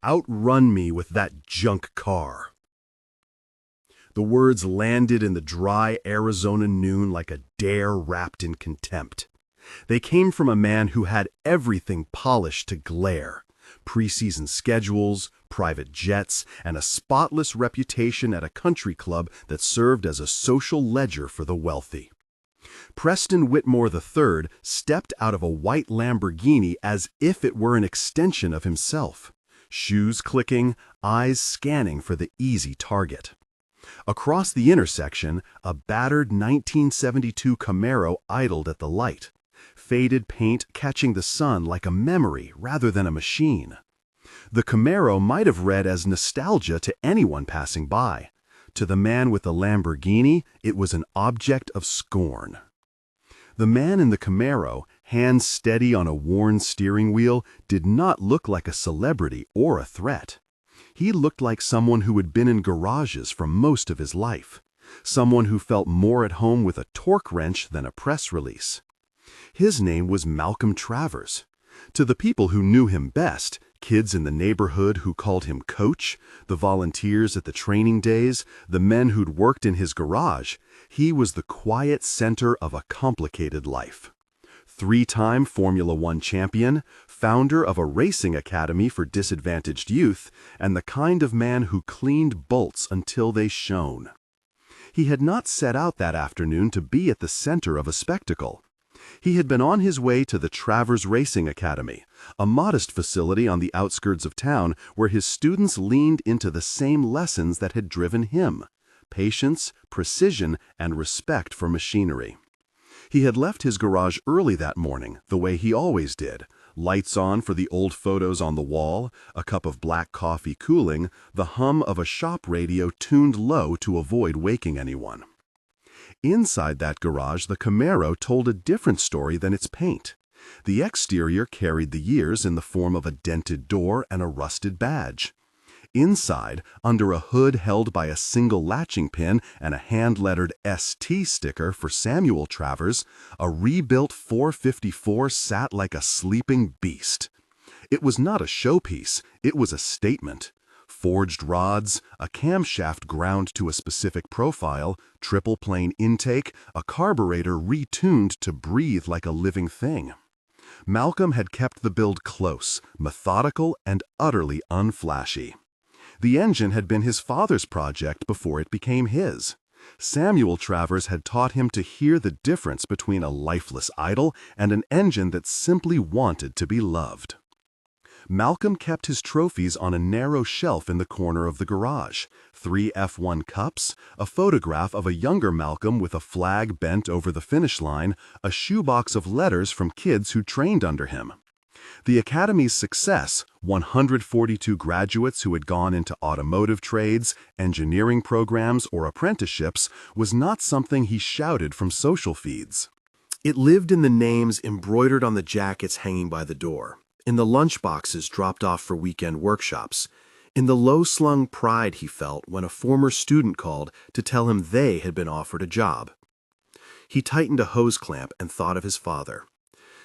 Outrun me with that junk car." The words landed in the dry Arizona noon like a dare wrapped in contempt. They came from a man who had everything polished to glare: preseason schedules, private jets, and a spotless reputation at a country club that served as a social ledger for the wealthy. Preston Whitmore III stepped out of a white Lamborghini as if it were an extension of himself, shoes clicking, eyes scanning for the easy target. Across the intersection, a battered 1972 Camaro idled at the light, faded paint catching the sun like a memory rather than a machine. The Camaro might have read as nostalgia to anyone passing by. To the man with the Lamborghini, it was an object of scorn. The man in the Camaro, hands steady on a worn steering wheel, did not look like a celebrity or a threat. He looked like someone who had been in garages for most of his life, someone who felt more at home with a torque wrench than a press release. His name was Malcolm Travers. To the people who knew him best, kids in the neighborhood who called him Coach, the volunteers at the training days, the men who'd worked in his garage, he was the quiet center of a complicated life. Three-time Formula One champion, founder of a racing academy for disadvantaged youth, and the kind of man who cleaned bolts until they shone. He had not set out that afternoon to be at the center of a spectacle. He had been on his way to the Travers Racing Academy, a modest facility on the outskirts of town where his students leaned into the same lessons that had driven him: patience, precision, and respect for machinery. He had left his garage early that morning, the way he always did, lights on for the old photos on the wall, a cup of black coffee cooling, the hum of a shop radio tuned low to avoid waking anyone. Inside that garage, the Camaro told a different story than its paint. The exterior carried the years in the form of a dented door and a rusted badge. Inside, under a hood held by a single latching pin and a hand-lettered ST sticker for Samuel Travers, a rebuilt 454 sat like a sleeping beast. It was not a showpiece, it was a statement. Forged rods, a camshaft ground to a specific profile, triple plane intake, a carburetor retuned to breathe like a living thing. Malcolm had kept the build close, methodical, and utterly unflashy. The engine had been his father's project before it became his. Samuel Travers had taught him to hear the difference between a lifeless idol and an engine that simply wanted to be loved. Malcolm kept his trophies on a narrow shelf in the corner of the garage: 3 F1 cups, a photograph of a younger Malcolm with a flag bent over the finish line, a shoebox of letters from kids who trained under him. The Academy's success, 142 graduates who had gone into automotive trades, engineering programs, or apprenticeships, was not something he shouted from social feeds. It lived in the names embroidered on the jackets hanging by the door, in the lunchboxes dropped off for weekend workshops, in the low-slung pride he felt when a former student called to tell him they had been offered a job. He tightened a hose clamp and thought of his father.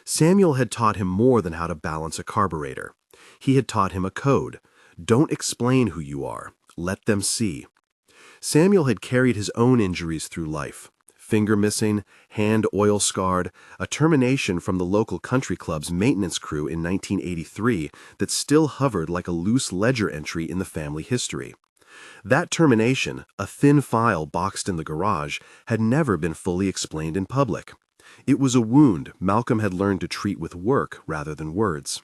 Samuel had taught him more than how to balance a carburetor. He had taught him a code: don't explain who you are, let them see. Samuel had carried his own injuries through life: finger missing, hand oil-scarred, a termination from the local country club's maintenance crew in 1983 that still hovered like a loose ledger entry in the family history. That termination, a thin file boxed in the garage, had never been fully explained in public. It was a wound Malcolm had learned to treat with work rather than words.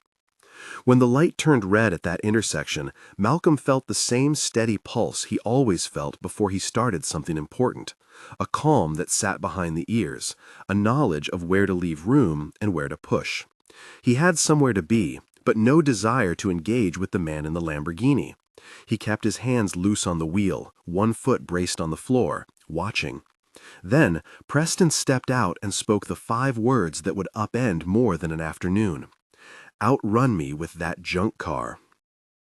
When the light turned red at that intersection, Malcolm felt the same steady pulse he always felt before he started something important: a calm that sat behind the ears, a knowledge of where to leave room and where to push. He had somewhere to be, but no desire to engage with the man in the Lamborghini. He kept his hands loose on the wheel, one foot braced on the floor, watching. Then, Preston stepped out and spoke the 5 words that would upend more than an afternoon. Outrun me with that junk car.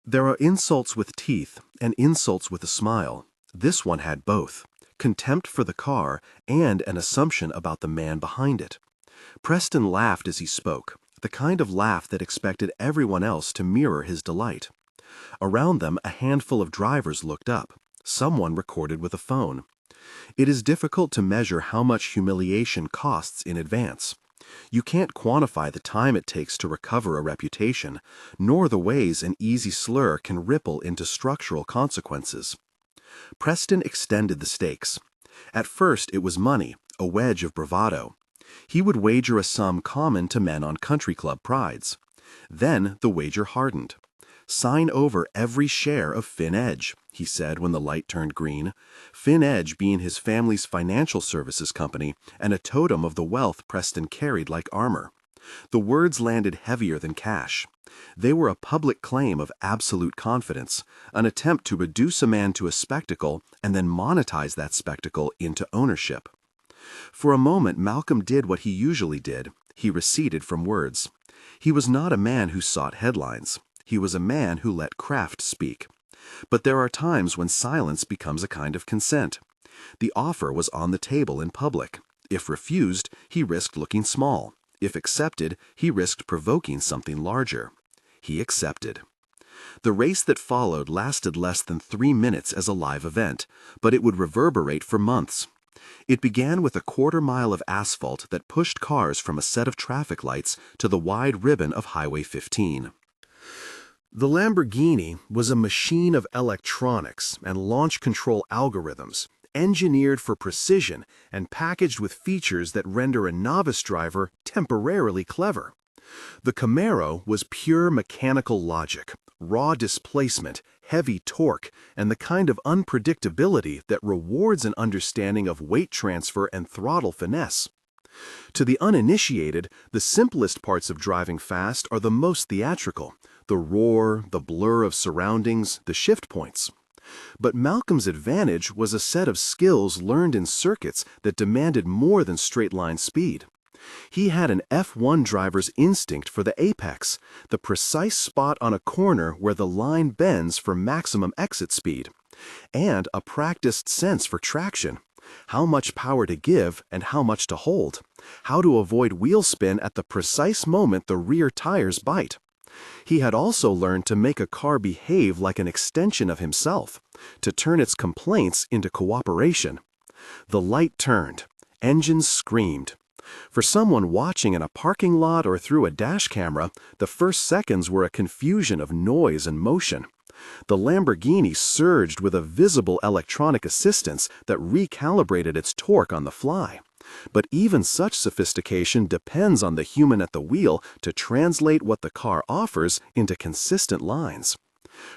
There are insults with teeth and insults with a smile. This one had both: contempt for the car and an assumption about the man behind it. Preston laughed as he spoke, the kind of laugh that expected everyone else to mirror his delight. Around them, a handful of drivers looked up. Someone recorded with a phone. It is difficult to measure how much humiliation costs in advance. You can't quantify the time it takes to recover a reputation, nor the ways an easy slur can ripple into structural consequences. Preston extended the stakes. At first it was money, a wedge of bravado. He would wager a sum common to men on country club prides. Then the wager hardened. "Sign over every share of Fin Edge," he said when the light turned green, Fin Edge being his family's financial services company and a totem of the wealth Preston carried like armor. The words landed heavier than cash. They were a public claim of absolute confidence, an attempt to reduce a man to a spectacle and then monetize that spectacle into ownership. For a moment, Malcolm did what he usually did. He receded from words. He was not a man who sought headlines. He was a man who let craft speak. But there are times when silence becomes a kind of consent. The offer was on the table in public. If refused, he risked looking small. If accepted, he risked provoking something larger. He accepted. The race that followed lasted less than 3 minutes as a live event, but it would reverberate for months. It began with a quarter-mile of asphalt that pushed cars from a set of traffic lights to the wide ribbon of Highway 15. The Lamborghini was a machine of electronics and launch control algorithms, engineered for precision and packaged with features that render a novice driver temporarily clever. The Camaro was pure mechanical logic, raw displacement, heavy torque, and the kind of unpredictability that rewards an understanding of weight transfer and throttle finesse. To the uninitiated, the simplest parts of driving fast are the most theatrical: the roar, the blur of surroundings, the shift points. But Malcolm's advantage was a set of skills learned in circuits that demanded more than straight-line speed. He had an F1 driver's instinct for the apex, the precise spot on a corner where the line bends for maximum exit speed, and a practiced sense for traction: how much power to give and how much to hold, how to avoid wheel spin at the precise moment the rear tires bite. He had also learned to make a car behave like an extension of himself, to turn its complaints into cooperation. The light turned. Engines screamed. For someone watching in a parking lot or through a dash camera, the first seconds were a confusion of noise and motion. The Lamborghini surged with a visible electronic assistance that recalibrated its torque on the fly. But even such sophistication depends on the human at the wheel to translate what the car offers into consistent lines.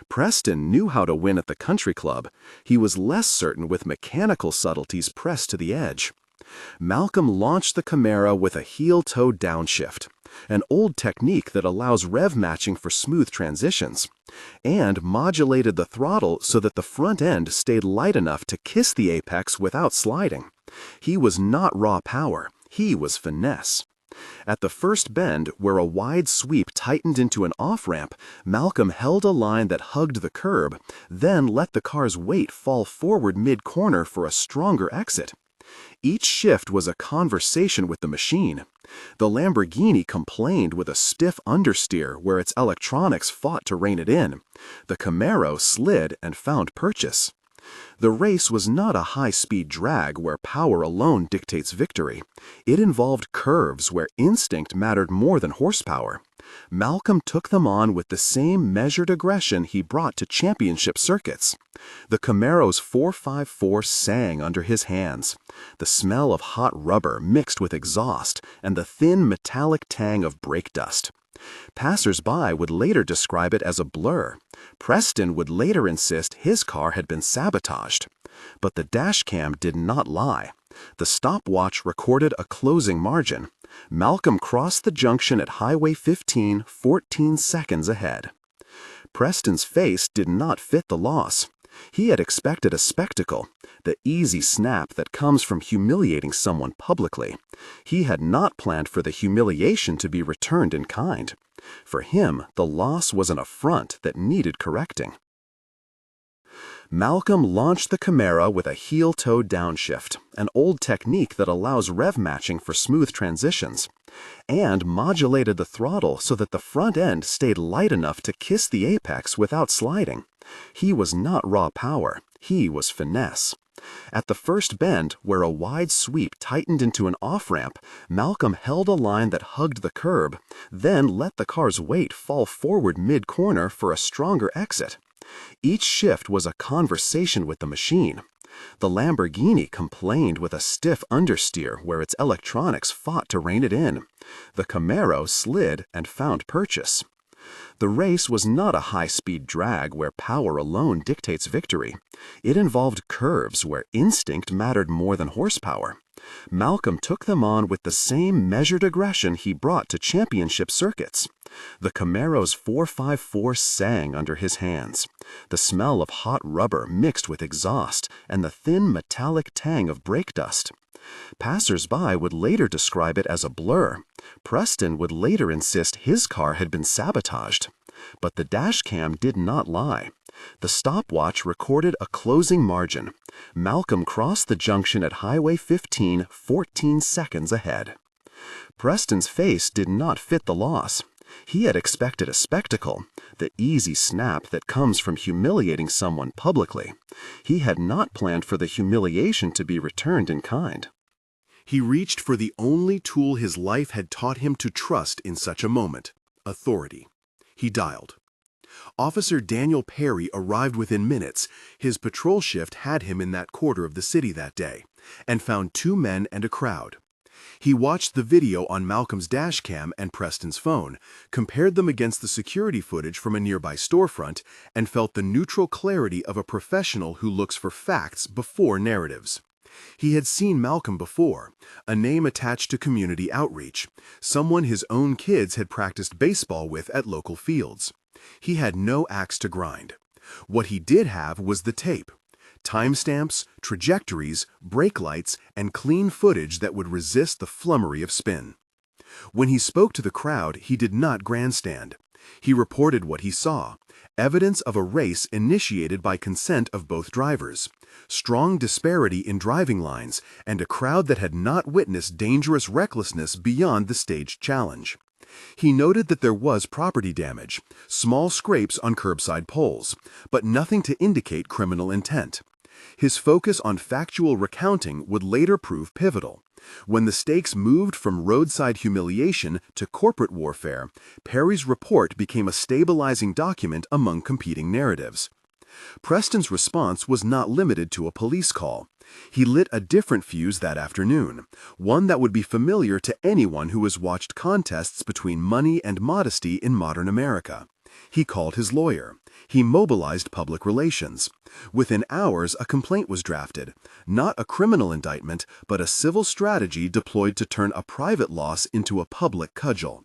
Preston knew how to win at the country club. He was less certain with mechanical subtleties pressed to the edge. Malcolm launched the Camaro with a heel-toe downshift, an old technique that allows rev matching for smooth transitions, and modulated the throttle so that the front end stayed light enough to kiss the apex without sliding. He was not raw power, he was finesse. At the first bend, where a wide sweep tightened into an off-ramp, Malcolm held a line that hugged the curb, then let the car's weight fall forward mid-corner for a stronger exit. Each shift was a conversation with the machine. The Lamborghini complained with a stiff understeer where its electronics fought to rein it in. The Camaro slid and found purchase. The race was not a high-speed drag where power alone dictates victory. It involved curves where instinct mattered more than horsepower. Malcolm took them on with the same measured aggression he brought to championship circuits. The Camaro's 454 sang under his hands. The smell of hot rubber mixed with exhaust and the thin metallic tang of brake dust. Passers-by would later describe it as a blur. Preston would later insist his car had been sabotaged. But the dashcam did not lie. The stopwatch recorded a closing margin. Malcolm crossed the junction at Highway 15 14 seconds ahead. Preston's face did not fit the loss. He had expected a spectacle, the easy snap that comes from humiliating someone publicly. He had not planned for the humiliation to be returned in kind. For him, the loss was an affront that needed correcting. Malcolm launched the Camaro with a heel-toe downshift, an old technique that allows rev matching for smooth transitions, and modulated the throttle so that the front end stayed light enough to kiss the apex without sliding. He was not raw power, he was finesse. At the first bend, where a wide sweep tightened into an off-ramp, Malcolm held a line that hugged the curb, then let the car's weight fall forward mid-corner for a stronger exit. Each shift was a conversation with the machine. The Lamborghini complained with a stiff understeer where its electronics fought to rein it in. The Camaro slid and found purchase. The race was not a high-speed drag where power alone dictates victory. It involved curves where instinct mattered more than horsepower. Malcolm took them on with the same measured aggression he brought to championship circuits. The Camaro's 454 sang under his hands. The smell of hot rubber mixed with exhaust and the thin metallic tang of brake dust. Passers-by would later describe it as a blur. Preston would later insist his car had been sabotaged. But the dashcam did not lie. The stopwatch recorded a closing margin. Malcolm crossed the junction at Highway 15 14 seconds ahead. Preston's face did not fit the loss. He had expected a spectacle, the easy snap that comes from humiliating someone publicly. He had not planned for the humiliation to be returned in kind. He reached for the only tool his life had taught him to trust in such a moment: authority. He dialed. Officer Daniel Perry arrived within minutes. His patrol shift had him in that quarter of the city that day, and found 2 men and a crowd. He watched the video on Malcolm's dashcam and Preston's phone, compared them against the security footage from a nearby storefront, and felt the neutral clarity of a professional who looks for facts before narratives. He had seen Malcolm before, a name attached to community outreach, someone his own kids had practiced baseball with at local fields. He had no axe to grind. What he did have was the tape. Timestamps, trajectories, brake lights, and clean footage that would resist the flummery of spin. When he spoke to the crowd, he did not grandstand. He reported what he saw: evidence of a race initiated by consent of both drivers, strong disparity in driving lines, and a crowd that had not witnessed dangerous recklessness beyond the staged challenge. He noted that there was property damage, small scrapes on curbside poles, but nothing to indicate criminal intent. His focus on factual recounting would later prove pivotal. When the stakes moved from roadside humiliation to corporate warfare, Perry's report became a stabilizing document among competing narratives. Preston's response was not limited to a police call. He lit a different fuse that afternoon, one that would be familiar to anyone who has watched contests between money and modesty in modern America. He called his lawyer. He mobilized public relations. Within hours, a complaint was drafted, not a criminal indictment, but a civil strategy deployed to turn a private loss into a public cudgel.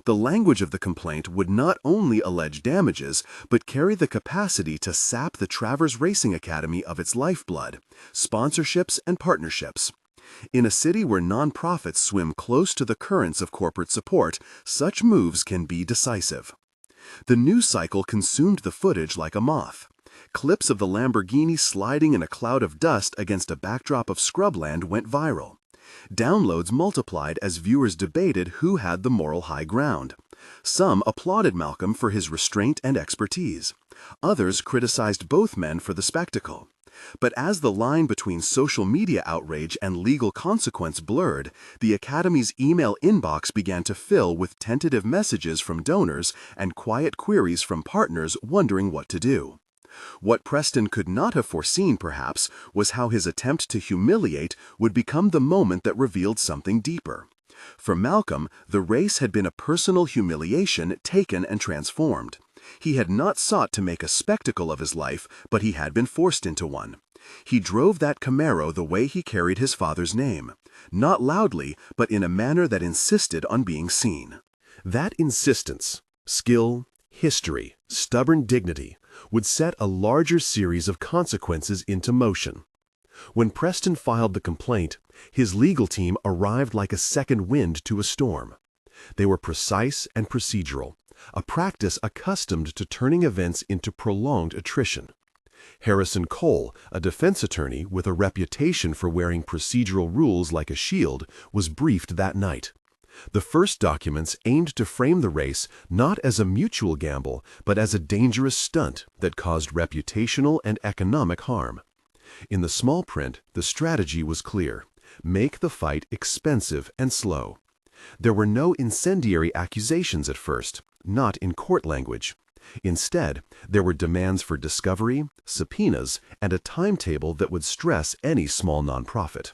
The language of the complaint would not only allege damages, but carry the capacity to sap the Travers Racing Academy of its lifeblood, sponsorships and partnerships. In a city where nonprofits swim close to the currents of corporate support, such moves can be decisive. The news cycle consumed the footage like a moth. Clips of the Lamborghini sliding in a cloud of dust against a backdrop of scrubland went viral. Downloads multiplied as viewers debated who had the moral high ground. Some applauded Malcolm for his restraint and expertise. Others criticized both men for the spectacle. But as the line between social media outrage and legal consequence blurred, the Academy's email inbox began to fill with tentative messages from donors and quiet queries from partners wondering what to do. What Preston could not have foreseen, perhaps, was how his attempt to humiliate would become the moment that revealed something deeper. For Malcolm, the race had been a personal humiliation taken and transformed. He had not sought to make a spectacle of his life, but he had been forced into one. He drove that Camaro the way he carried his father's name, not loudly, but in a manner that insisted on being seen. That insistence, skill, history, stubborn dignity, would set a larger series of consequences into motion. When Preston filed the complaint, his legal team arrived like a second wind to a storm. They were precise and procedural, a practice accustomed to turning events into prolonged attrition. Harrison Cole, a defense attorney with a reputation for wearing procedural rules like a shield, was briefed that night. The first documents aimed to frame the race not as a mutual gamble, but as a dangerous stunt that caused reputational and economic harm. In the small print, the strategy was clear: make the fight expensive and slow. There were no incendiary accusations at first, not in court language. Instead, there were demands for discovery, subpoenas, and a timetable that would stress any small nonprofit.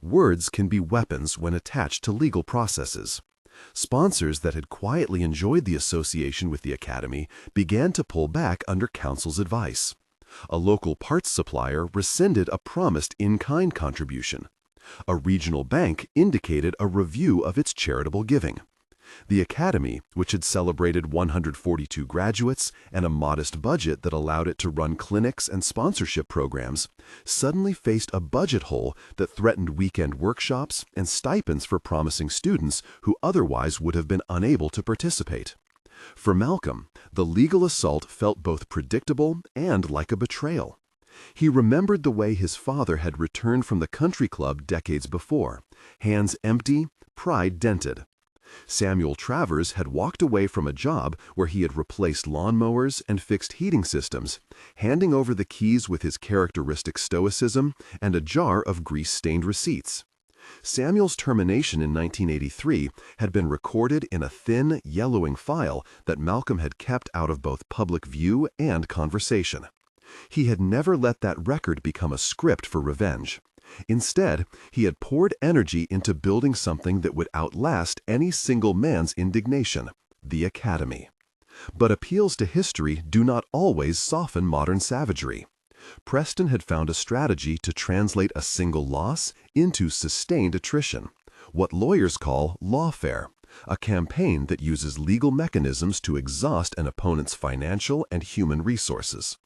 Words can be weapons when attached to legal processes. Sponsors that had quietly enjoyed the association with the Academy began to pull back under counsel's advice. A local parts supplier rescinded a promised in-kind contribution. A regional bank indicated a review of its charitable giving. The Academy, which had celebrated 142 graduates and a modest budget that allowed it to run clinics and sponsorship programs, suddenly faced a budget hole that threatened weekend workshops and stipends for promising students who otherwise would have been unable to participate. For Malcolm, the legal assault felt both predictable and like a betrayal. He remembered the way his father had returned from the country club decades before, hands empty, pride dented. Samuel Travers had walked away from a job where he had replaced lawnmowers and fixed heating systems, handing over the keys with his characteristic stoicism and a jar of grease-stained receipts. Samuel's termination in 1983 had been recorded in a thin, yellowing file that Malcolm had kept out of both public view and conversation. He had never let that record become a script for revenge. Instead, he had poured energy into building something that would outlast any single man's indignation: the Academy. But appeals to history do not always soften modern savagery. Preston had found a strategy to translate a single loss into sustained attrition, what lawyers call lawfare, a campaign that uses legal mechanisms to exhaust an opponent's financial and human resources.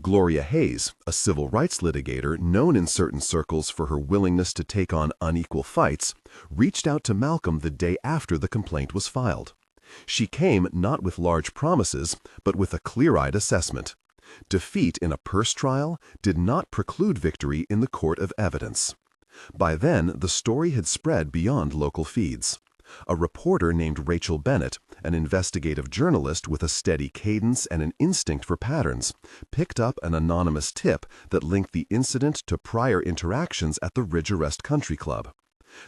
Gloria Hayes, a civil rights litigator known in certain circles for her willingness to take on unequal fights, reached out to Malcolm the day after the complaint was filed. She came not with large promises, but with a clear-eyed assessment. Defeat in a purse trial did not preclude victory in the court of evidence. By then, the story had spread beyond local feeds. A reporter named Rachel Bennett, an investigative journalist with a steady cadence and an instinct for patterns, picked up an anonymous tip that linked the incident to prior interactions at the Ridge Arrest Country Club.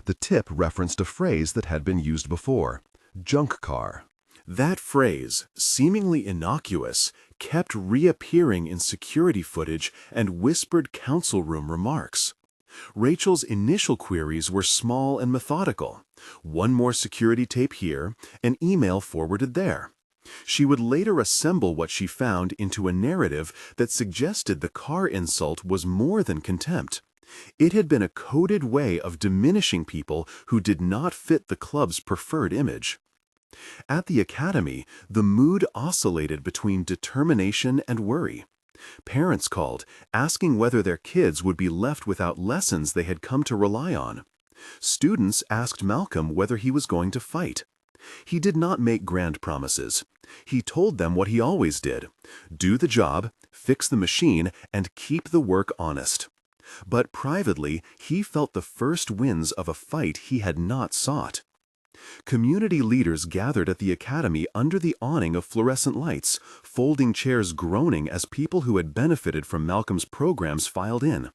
The tip referenced a phrase that had been used before: junk car. That phrase, seemingly innocuous, kept reappearing in security footage and whispered council room remarks. Rachel's initial queries were small and methodical. One more security tape here, an email forwarded there. She would later assemble what she found into a narrative that suggested the car insult was more than contempt. It had been a coded way of diminishing people who did not fit the club's preferred image. At the Academy, the mood oscillated between determination and worry. Parents called, asking whether their kids would be left without lessons they had come to rely on. Students asked Malcolm whether he was going to fight. He did not make grand promises. He told them what he always did: do the job, fix the machine, and keep the work honest. But privately, he felt the first winds of a fight he had not sought. Community leaders gathered at the Academy under the awning of fluorescent lights, folding chairs groaning as people who had benefited from Malcolm's programs filed in.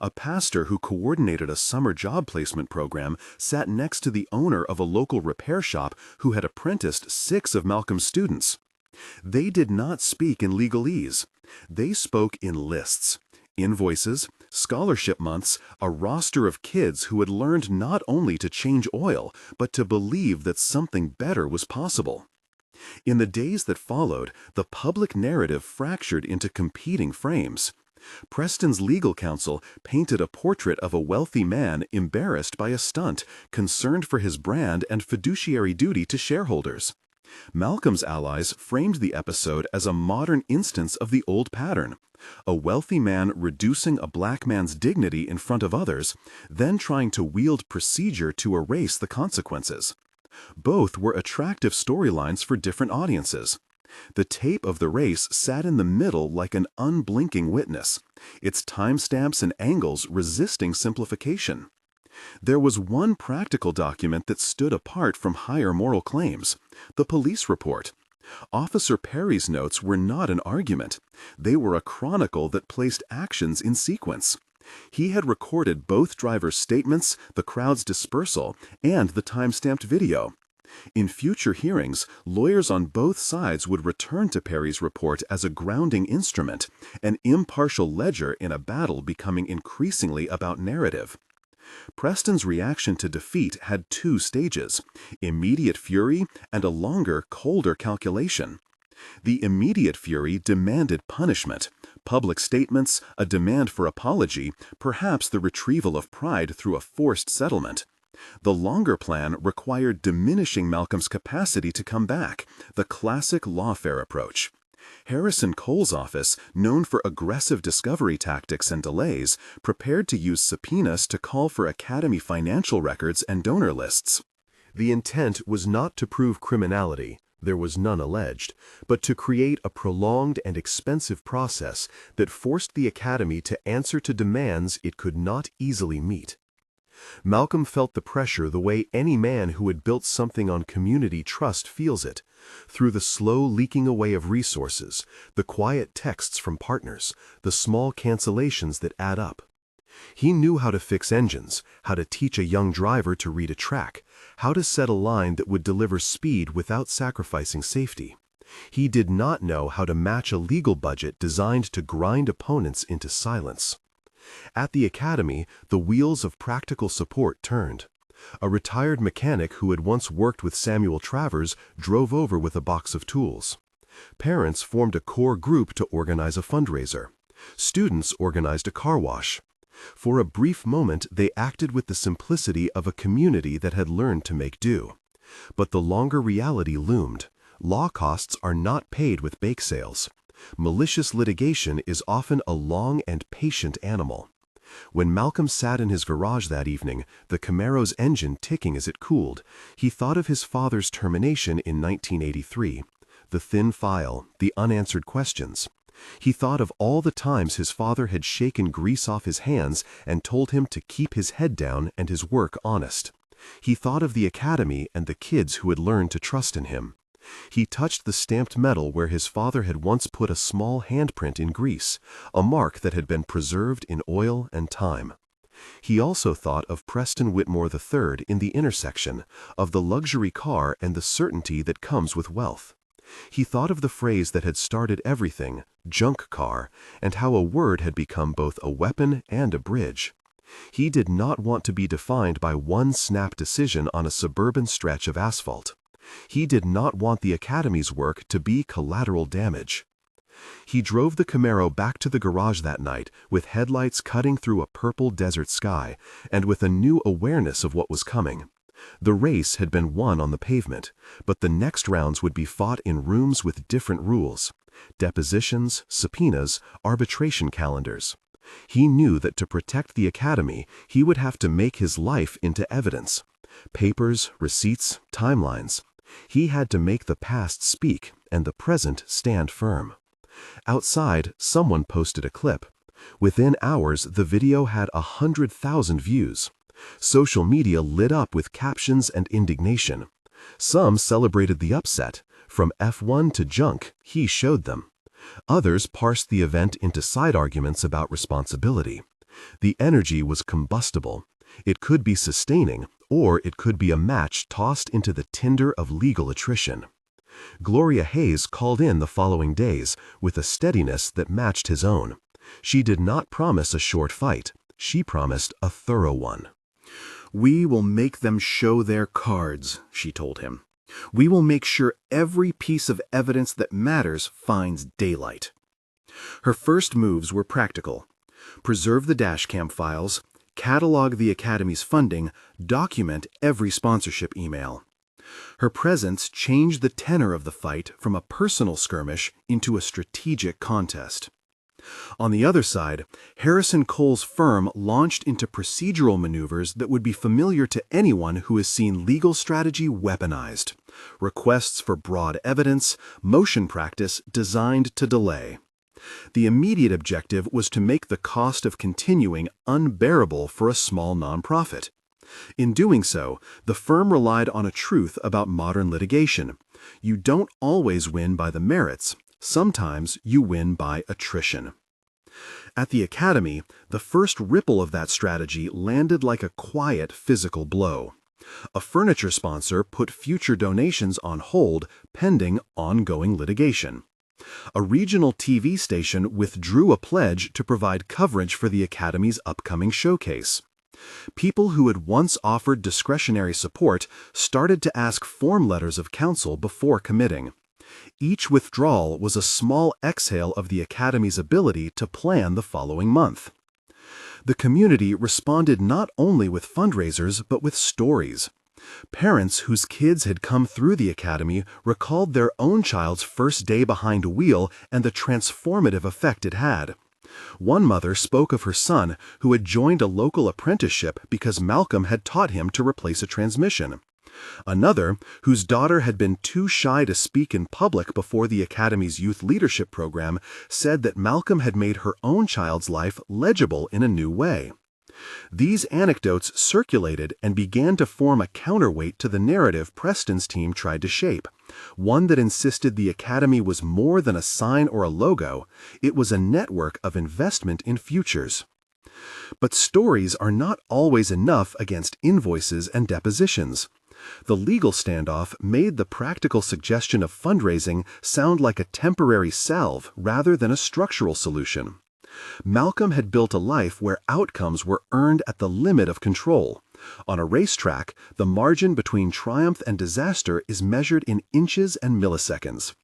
A pastor who coordinated a summer job placement program sat next to the owner of a local repair shop who had apprenticed 6 of Malcolm's students. They did not speak in legalese. They spoke in lists: invoices, scholarship months, a roster of kids who had learned not only to change oil, but to believe that something better was possible. In the days that followed, the public narrative fractured into competing frames. Preston's legal counsel painted a portrait of a wealthy man embarrassed by a stunt, concerned for his brand and fiduciary duty to shareholders. Malcolm's allies framed the episode as a modern instance of the old pattern: a wealthy man reducing a black man's dignity in front of others, then trying to wield procedure to erase the consequences. Both were attractive storylines for different audiences. The tape of the race sat in the middle like an unblinking witness, its timestamps and angles resisting simplification. There was one practical document that stood apart from higher moral claims: the police report. Officer Perry's notes were not an argument. They were a chronicle that placed actions in sequence. He had recorded both drivers' statements, the crowd's dispersal, and the time-stamped video. In future hearings, lawyers on both sides would return to Perry's report as a grounding instrument, an impartial ledger in a battle becoming increasingly about narrative. Preston's reaction to defeat had two stages: immediate fury and a longer, colder calculation. The immediate fury demanded punishment, public statements, a demand for apology, perhaps the retrieval of pride through a forced settlement. The longer plan required diminishing Malcolm's capacity to come back, the classic lawfare approach. Harrison Cole's office, known for aggressive discovery tactics and delays, prepared to use subpoenas to call for Academy financial records and donor lists. The intent was not to prove criminality, there was none alleged, but to create a prolonged and expensive process that forced the Academy to answer to demands it could not easily meet. Malcolm felt the pressure the way any man who had built something on community trust feels it, through the slow leaking away of resources, the quiet texts from partners, the small cancellations that add up. He knew how to fix engines, how to teach a young driver to read a track, how to set a line that would deliver speed without sacrificing safety. He did not know how to match a legal budget designed to grind opponents into silence. At the Academy, the wheels of practical support turned. A retired mechanic who had once worked with Samuel Travers drove over with a box of tools. Parents formed a core group to organize a fundraiser. Students organized a car wash. For a brief moment, they acted with the simplicity of a community that had learned to make do. But the longer reality loomed. Law costs are not paid with bake sales. Malicious litigation is often a long and patient animal. When Malcolm sat in his garage that evening, the Camaro's engine ticking as it cooled, he thought of his father's termination in 1983, the thin file, the unanswered questions. He thought of all the times his father had shaken grease off his hands and told him to keep his head down and his work honest. He thought of the Academy and the kids who had learned to trust in him. He touched the stamped metal where his father had once put a small handprint in grease, a mark that had been preserved in oil and time. He also thought of Preston Whitmore III in the intersection, of the luxury car and the certainty that comes with wealth. He thought of the phrase that had started everything, junk car, and how a word had become both a weapon and a bridge. He did not want to be defined by one snap decision on a suburban stretch of asphalt. He did not want the Academy's work to be collateral damage. He drove the Camaro back to the garage that night with headlights cutting through a purple desert sky and with a new awareness of what was coming. The race had been won on the pavement, but the next rounds would be fought in rooms with different rules: depositions, subpoenas, arbitration calendars. He knew that to protect the Academy, he would have to make his life into evidence. Papers, receipts, timelines. He had to make the past speak and the present stand firm. Outside, someone posted a clip. Within hours, the video had 100,000 views. Social media lit up with captions and indignation. Some celebrated the upset. From F1 to junk, he showed them. Others parsed the event into side arguments about responsibility. The energy was combustible. It could be sustaining, or it could be a match tossed into the tinder of legal attrition. Gloria Hayes called in the following days with a steadiness that matched his own. She did not promise a short fight. She promised a thorough one. "We will make them show their cards," she told him. "We will make sure every piece of evidence that matters finds daylight." Her first moves were practical. Preserve the dashcam files, catalog the Academy's funding, document every sponsorship email. Her presence changed the tenor of the fight from a personal skirmish into a strategic contest. On the other side, Harrison Cole's firm launched into procedural maneuvers that would be familiar to anyone who has seen legal strategy weaponized. Requests for broad evidence, motion practice designed to delay. The immediate objective was to make the cost of continuing unbearable for a small nonprofit. In doing so, the firm relied on a truth about modern litigation. You don't always win by the merits. Sometimes you win by attrition. At the Academy, the first ripple of that strategy landed like a quiet physical blow. A furniture sponsor put future donations on hold pending ongoing litigation. A regional TV station withdrew a pledge to provide coverage for the Academy's upcoming showcase. People who had once offered discretionary support started to ask form letters of counsel before committing. Each withdrawal was a small exhale of the Academy's ability to plan the following month. The community responded not only with fundraisers but with stories. Parents whose kids had come through the Academy recalled their own child's first day behind a wheel and the transformative effect it had. One mother spoke of her son who had joined a local apprenticeship because Malcolm had taught him to replace a transmission. Another, whose daughter had been too shy to speak in public before the Academy's youth leadership program, said that Malcolm had made her own child's life legible in a new way. These anecdotes circulated and began to form a counterweight to the narrative Preston's team tried to shape, one that insisted the Academy was more than a sign or a logo, it was a network of investment in futures. But stories are not always enough against invoices and depositions. The legal standoff made the practical suggestion of fundraising sound like a temporary salve rather than a structural solution. Malcolm had built a life where outcomes were earned at the limit of control. On a racetrack, the margin between triumph and disaster is measured in inches and milliseconds.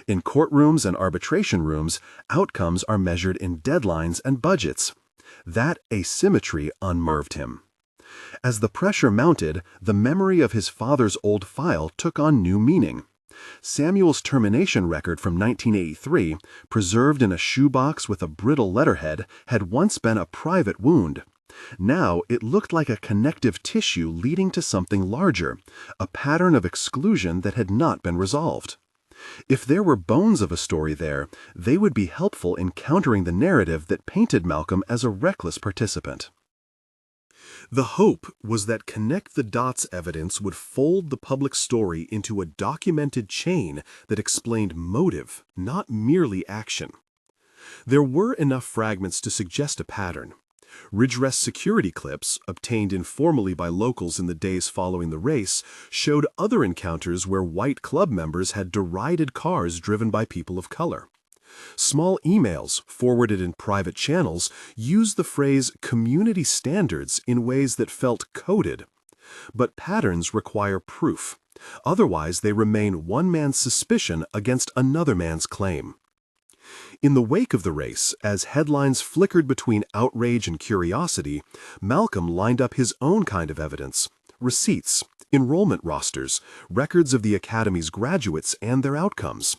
In courtrooms and arbitration rooms, outcomes are measured in deadlines and budgets. That asymmetry unnerved him. As the pressure mounted, the memory of his father's old file took on new meaning. Samuel's termination record from 1983, preserved in a shoebox with a brittle letterhead, had once been a private wound. Now it looked like a connective tissue leading to something larger, a pattern of exclusion that had not been resolved. If there were bones of a story there, they would be helpful in countering the narrative that painted Malcolm as a reckless participant. The hope was that connect-the-dots evidence would fold the public story into a documented chain that explained motive, not merely action. There were enough fragments to suggest a pattern. Ridgerest security clips, obtained informally by locals in the days following the race, showed other encounters where white club members had derided cars driven by people of color. Small emails, forwarded in private channels, used the phrase community standards in ways that felt coded. But patterns require proof. Otherwise, they remain one man's suspicion against another man's claim. In the wake of the race, as headlines flickered between outrage and curiosity, Malcolm lined up his own kind of evidence: receipts, enrollment rosters, records of the Academy's graduates and their outcomes.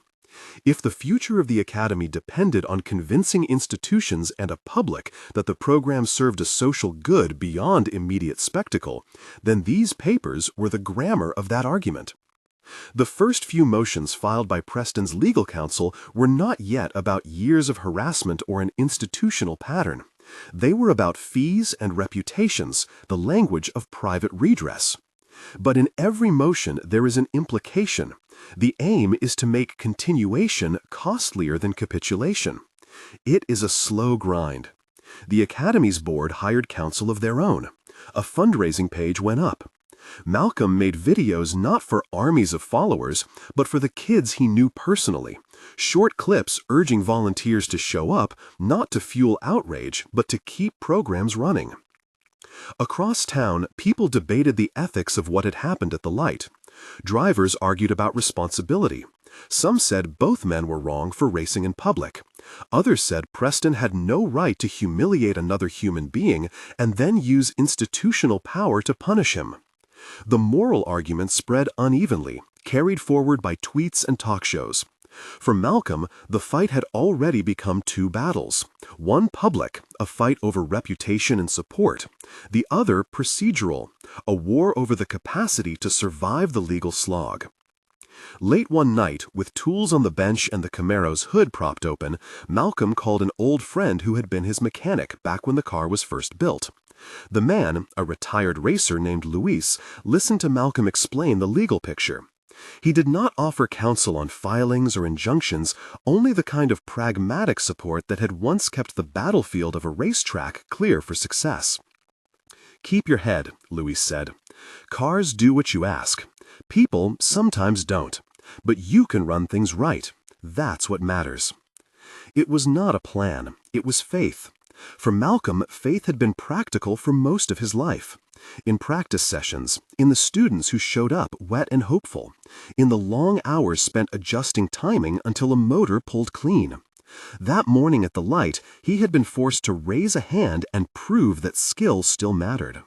If the future of the Academy depended on convincing institutions and a public that the program served a social good beyond immediate spectacle, then these papers were the grammar of that argument. The first few motions filed by Preston's legal counsel were not yet about years of harassment or an institutional pattern. They were about fees and reputations, the language of private redress. But in every motion there is an implication. The aim is to make continuation costlier than capitulation. It is a slow grind. The Academy's board hired counsel of their own. A fundraising page went up. Malcolm made videos not for armies of followers, but for the kids he knew personally. Short clips urging volunteers to show up, not to fuel outrage, but to keep programs running. Across town, people debated the ethics of what had happened at the light. Drivers argued about responsibility. Some said both men were wrong for racing in public. Others said Preston had no right to humiliate another human being and then use institutional power to punish him. The moral argument spread unevenly, carried forward by tweets and talk shows. For Malcolm, the fight had already become two battles. One public, a fight over reputation and support. The other procedural, a war over the capacity to survive the legal slog. Late one night, with tools on the bench and the Camaro's hood propped open, Malcolm called an old friend who had been his mechanic back when the car was first built. The man, a retired racer named Luis, listened to Malcolm explain the legal picture. He did not offer counsel on filings or injunctions, only the kind of pragmatic support that had once kept the battlefield of a racetrack clear for success. "Keep your head," Luis said. "Cars do what you ask. People sometimes don't. But you can run things right. That's what matters." It was not a plan. It was faith. For Malcolm, faith had been practical for most of his life. In practice sessions, in the students who showed up wet and hopeful, in the long hours spent adjusting timing until a motor pulled clean. That morning at the light, he had been forced to raise a hand and prove that skill still mattered.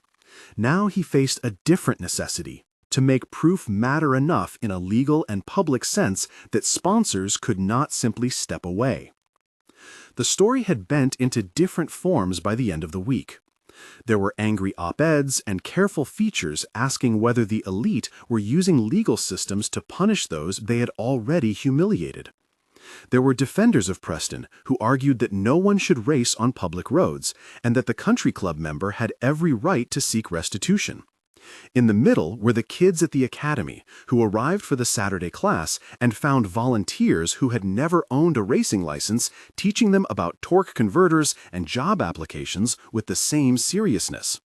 Now he faced a different necessity, to make proof matter enough in a legal and public sense that sponsors could not simply step away. The story had bent into different forms by the end of the week. There were angry op-eds and careful features asking whether the elite were using legal systems to punish those they had already humiliated. There were defenders of Preston who argued that no one should race on public roads and that the country club member had every right to seek restitution. In the middle were the kids at the academy who arrived for the Saturday class and found volunteers who had never owned a racing license teaching them about torque converters and job applications with the same seriousness.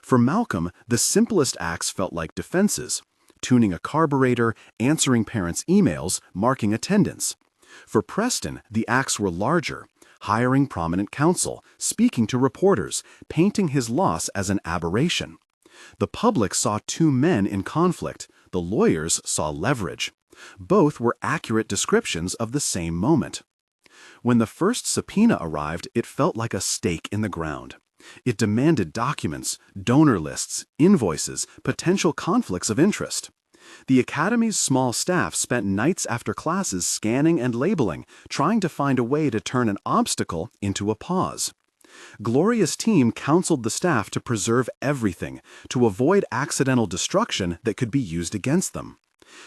For Malcolm, the simplest acts felt like defenses: tuning a carburetor, answering parents' emails, marking attendance. For Preston, the acts were larger: hiring prominent counsel, speaking to reporters, painting his loss as an aberration. The public saw two men in conflict. The lawyers saw leverage. Both were accurate descriptions of the same moment. When the first subpoena arrived, it felt like a stake in the ground. It demanded documents, donor lists, invoices, potential conflicts of interest. The Academy's small staff spent nights after classes scanning and labeling, trying to find a way to turn an obstacle into a pause. Gloria's team counseled the staff to preserve everything, to avoid accidental destruction that could be used against them.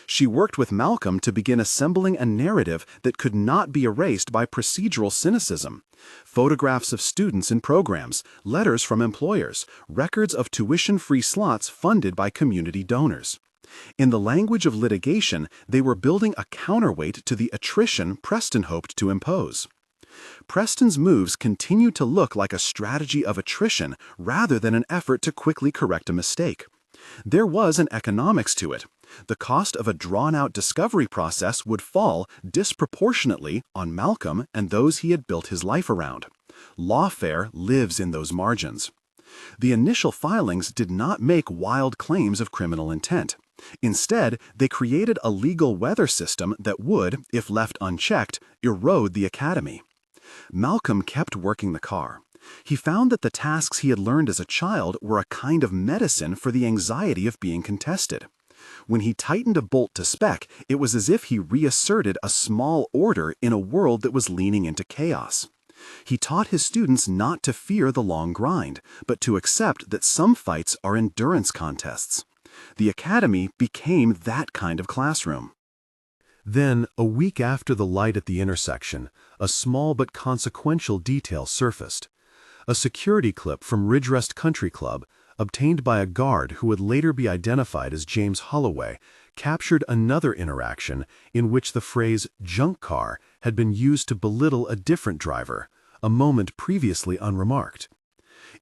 She worked with Malcolm to begin assembling a narrative that could not be erased by procedural cynicism. Photographs of students in programs, letters from employers, records of tuition-free slots funded by community donors. In the language of litigation, they were building a counterweight to the attrition Preston hoped to impose. Preston's moves continued to look like a strategy of attrition rather than an effort to quickly correct a mistake. There was an economics to it. The cost of a drawn-out discovery process would fall disproportionately on Malcolm and those he had built his life around. Lawfare lives in those margins. The initial filings did not make wild claims of criminal intent. Instead, they created a legal weather system that would, if left unchecked, erode the Academy. Malcolm kept working the car. He found that the tasks he had learned as a child were a kind of medicine for the anxiety of being contested. When he tightened a bolt to spec, it was as if he reasserted a small order in a world that was leaning into chaos. He taught his students not to fear the long grind, but to accept that some fights are endurance contests. The Academy became that kind of classroom. Then, a week after the light at the intersection, a small but consequential detail surfaced. A security clip from Ridgerest Country Club, obtained by a guard who would later be identified as James Holloway, captured another interaction in which the phrase "junk car" had been used to belittle a different driver, a moment previously unremarked.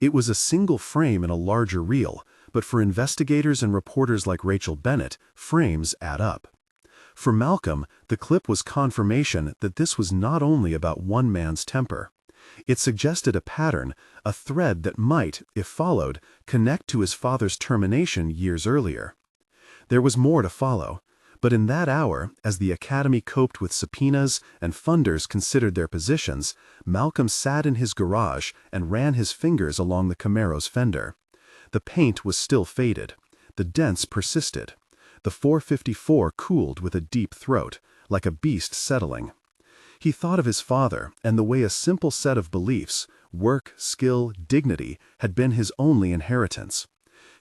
It was a single frame in a larger reel, but for investigators and reporters like Rachel Bennett, frames add up. For Malcolm, the clip was confirmation that this was not only about one man's temper. It suggested a pattern, a thread that might, if followed, connect to his father's termination years earlier. There was more to follow, but in that hour, as the Academy coped with subpoenas and funders considered their positions, Malcolm sat in his garage and ran his fingers along the Camaro's fender. The paint was still faded. The dents persisted. The 454 cooled with a deep throat, like a beast settling. He thought of his father and the way a simple set of beliefs, work, skill, dignity, had been his only inheritance.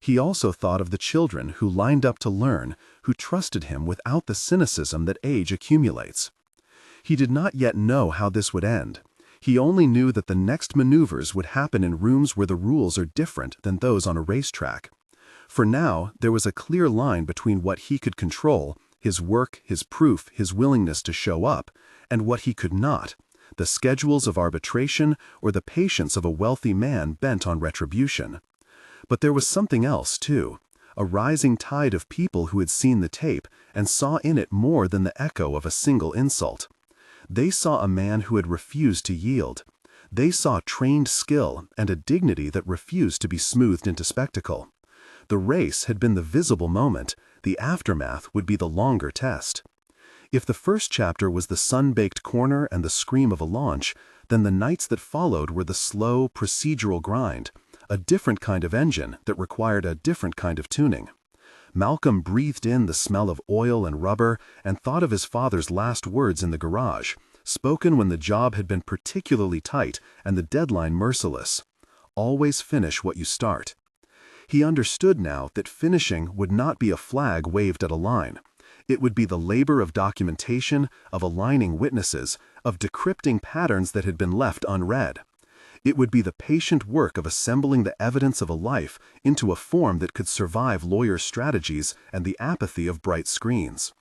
He also thought of the children who lined up to learn, who trusted him without the cynicism that age accumulates. He did not yet know how this would end. He only knew that the next maneuvers would happen in rooms where the rules are different than those on a racetrack. For now, there was a clear line between what he could control, his work, his proof, his willingness to show up, and what he could not, the schedules of arbitration or the patience of a wealthy man bent on retribution. But there was something else, too, a rising tide of people who had seen the tape and saw in it more than the echo of a single insult. They saw a man who had refused to yield. They saw trained skill and a dignity that refused to be smoothed into spectacle. The race had been the visible moment, the aftermath would be the longer test. If the first chapter was the sun-baked corner and the scream of a launch, then the nights that followed were the slow, procedural grind, a different kind of engine that required a different kind of tuning. Malcolm breathed in the smell of oil and rubber and thought of his father's last words in the garage, spoken when the job had been particularly tight and the deadline merciless. Always finish what you start. He understood now that finishing would not be a flag waved at a line. It would be the labor of documentation, of aligning witnesses, of decrypting patterns that had been left unread. It would be the patient work of assembling the evidence of a life into a form that could survive lawyers' strategies and the apathy of bright screens.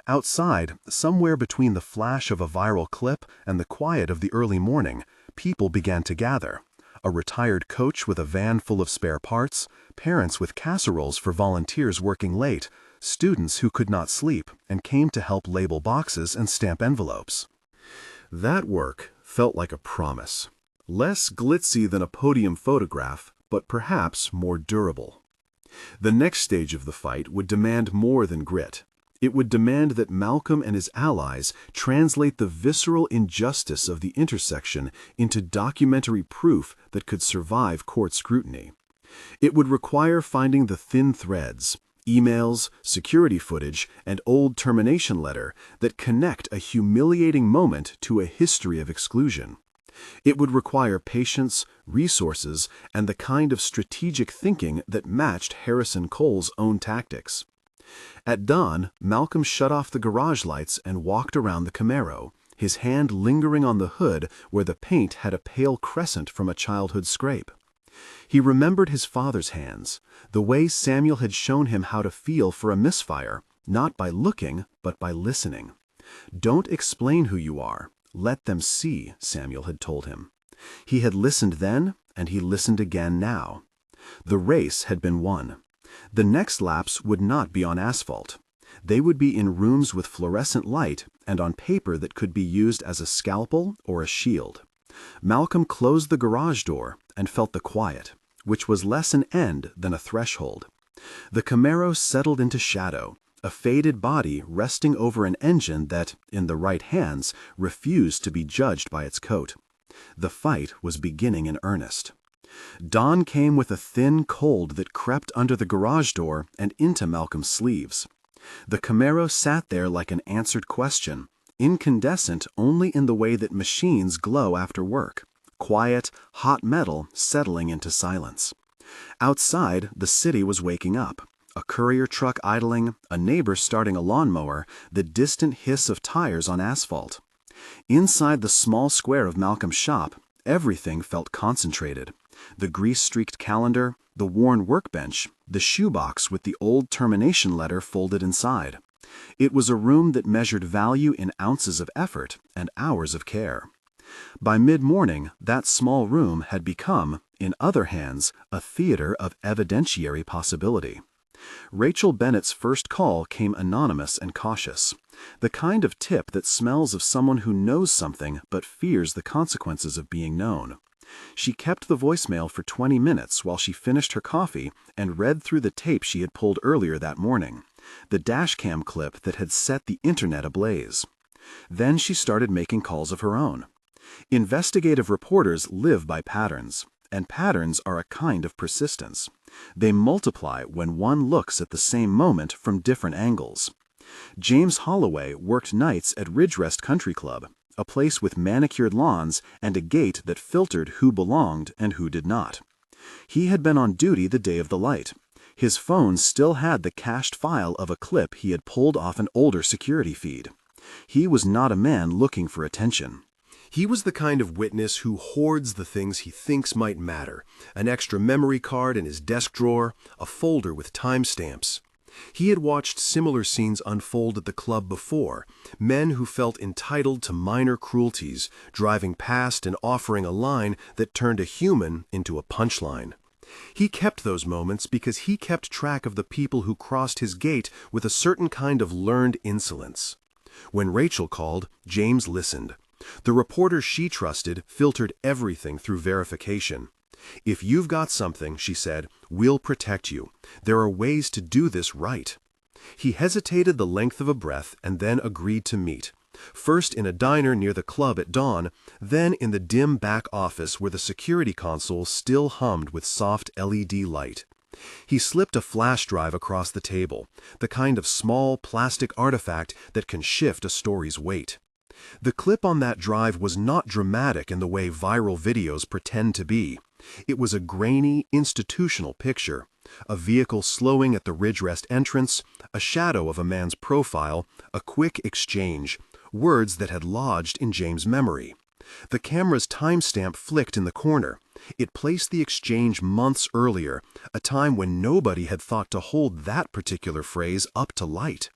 Outside, somewhere between the flash of a viral clip and the quiet of the early morning, people began to gather. A retired coach with a van full of spare parts, parents with casseroles for volunteers working late, students who could not sleep and came to help label boxes and stamp envelopes. That work felt like a promise. Less glitzy than a podium photograph, but perhaps more durable. The next stage of the fight would demand more than grit. It would demand that Malcolm and his allies translate the visceral injustice of the intersection into documentary proof that could survive court scrutiny. It would require finding the thin threads, emails, security footage, and old termination letter that connect a humiliating moment to a history of exclusion. It would require patience, resources, and the kind of strategic thinking that matched Harrison Cole's own tactics. At dawn, Malcolm shut off the garage lights and walked around the Camaro, his hand lingering on the hood where the paint had a pale crescent from a childhood scrape. He remembered his father's hands, the way Samuel had shown him how to feel for a misfire, not by looking, but by listening. "Don't explain who you are. Let them see," Samuel had told him. He had listened then, and he listened again now. The race had been won. The next laps would not be on asphalt. They would be in rooms with fluorescent light and on paper that could be used as a scalpel or a shield. Malcolm closed the garage door and felt the quiet, which was less an end than a threshold. The Camaro settled into shadow, a faded body resting over an engine that, in the right hands, refused to be judged by its coat. The fight was beginning in earnest. Dawn came with a thin cold that crept under the garage door and into Malcolm's sleeves. The Camaro sat there like an answered question, incandescent only in the way that machines glow after work, quiet, hot metal settling into silence. Outside, the city was waking up. A courier truck idling, a neighbor starting a lawnmower, the distant hiss of tires on asphalt. Inside the small square of Malcolm's shop, everything felt concentrated. The grease-streaked calendar, the worn workbench, the shoebox with the old termination letter folded inside. It was a room that measured value in ounces of effort and hours of care. By mid-morning, that small room had become, in other hands, a theater of evidentiary possibility. Rachel Bennett's first call came anonymous and cautious, the kind of tip that smells of someone who knows something but fears the consequences of being known. She kept the voicemail for 20 minutes while she finished her coffee and read through the tape she had pulled earlier that morning, the dashcam clip that had set the internet ablaze. Then she started making calls of her own. Investigative reporters live by patterns, and patterns are a kind of persistence. They multiply when one looks at the same moment from different angles. James Holloway worked nights at Ridgerest Country Club, a place with manicured lawns and a gate that filtered who belonged and who did not. He had been on duty the day of the light. His phone still had the cached file of a clip he had pulled off an older security feed. He was not a man looking for attention. He was the kind of witness who hoards the things he thinks might matter, an extra memory card in his desk drawer, a folder with timestamps. He had watched similar scenes unfold at the club before, men who felt entitled to minor cruelties, driving past and offering a line that turned a human into a punchline. He kept those moments because he kept track of the people who crossed his gate with a certain kind of learned insolence. When Rachel called, James listened. The reporter she trusted filtered everything through verification. "If you've got something," she said, "we'll protect you. There are ways to do this right." He hesitated the length of a breath and then agreed to meet. First in a diner near the club at dawn, then in the dim back office where the security console still hummed with soft LED light. He slipped a flash drive across the table, the kind of small plastic artifact that can shift a story's weight. The clip on that drive was not dramatic in the way viral videos pretend to be. It was a grainy, institutional picture. A vehicle slowing at the Ridgerest entrance, a shadow of a man's profile, a quick exchange, words that had lodged in James' memory. The camera's timestamp flicked in the corner. It placed the exchange months earlier, a time when nobody had thought to hold that particular phrase up to light.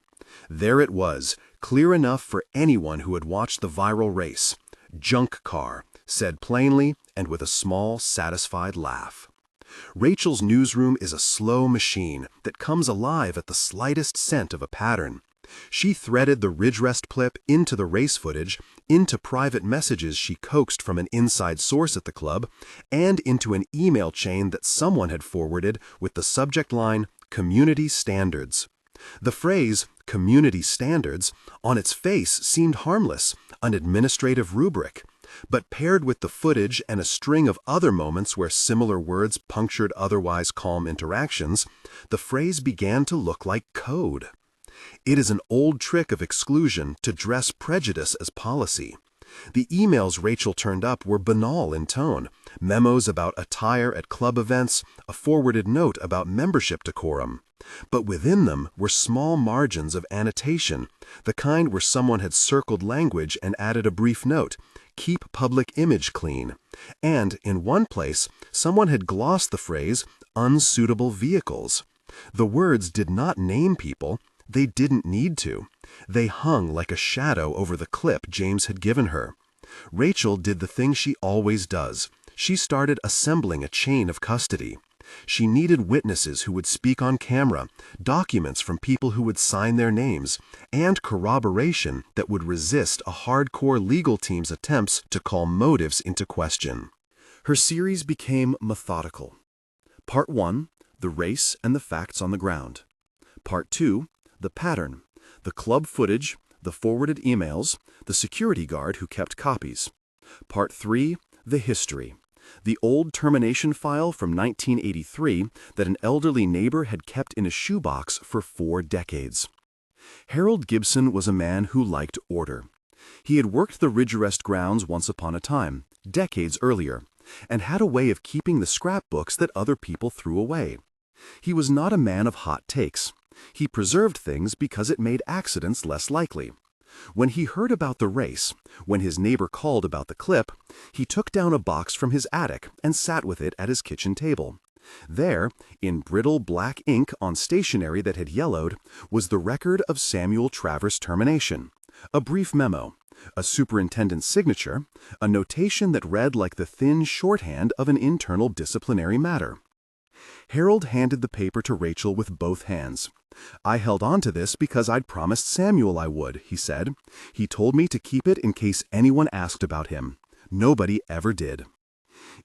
There it was, clear enough for anyone who had watched the viral race. "Junk car," said plainly and with a small, satisfied laugh. Rachel's newsroom is a slow machine that comes alive at the slightest scent of a pattern. She threaded the Ridgerest clip into the race footage, into private messages she coaxed from an inside source at the club, and into an email chain that someone had forwarded with the subject line, "Community Standards." The phrase, "community standards," on its face seemed harmless, an administrative rubric. But paired with the footage and a string of other moments where similar words punctured otherwise calm interactions, the phrase began to look like code. It is an old trick of exclusion to dress prejudice as policy. The emails Rachel turned up were banal in tone, memos about attire at club events, a forwarded note about membership decorum. But within them were small margins of annotation, the kind where someone had circled language and added a brief note, "Keep public image clean." And, in one place, someone had glossed the phrase, "unsuitable vehicles." The words did not name people. They didn't need to. They hung like a shadow over the clip James had given her. Rachel did the thing she always does. She started assembling a chain of custody. She needed witnesses who would speak on camera, documents from people who would sign their names, and corroboration that would resist a hardcore legal team's attempts to call motives into question. Her series became methodical. Part 1, the race and the facts on the ground. Part 2, the pattern, the club footage, the forwarded emails, the security guard who kept copies. Part 3, the history, the old termination file from 1983 that an elderly neighbor had kept in a shoebox for 4 decades. Harold Gibson was a man who liked order. He had worked the Ridgerest grounds once upon a time, decades earlier, and had a way of keeping the scrapbooks that other people threw away. He was not a man of hot takes. He preserved things because it made accidents less likely. When he heard about the race, when his neighbor called about the clip, he took down a box from his attic and sat with it at his kitchen table. There, in brittle black ink on stationery that had yellowed, was the record of Samuel Travers' termination, a brief memo, a superintendent's signature, a notation that read like the thin shorthand of an internal disciplinary matter. Harold handed the paper to Rachel with both hands. "I held on to this because I'd promised Samuel I would," he said. "He told me to keep it in case anyone asked about him. Nobody ever did."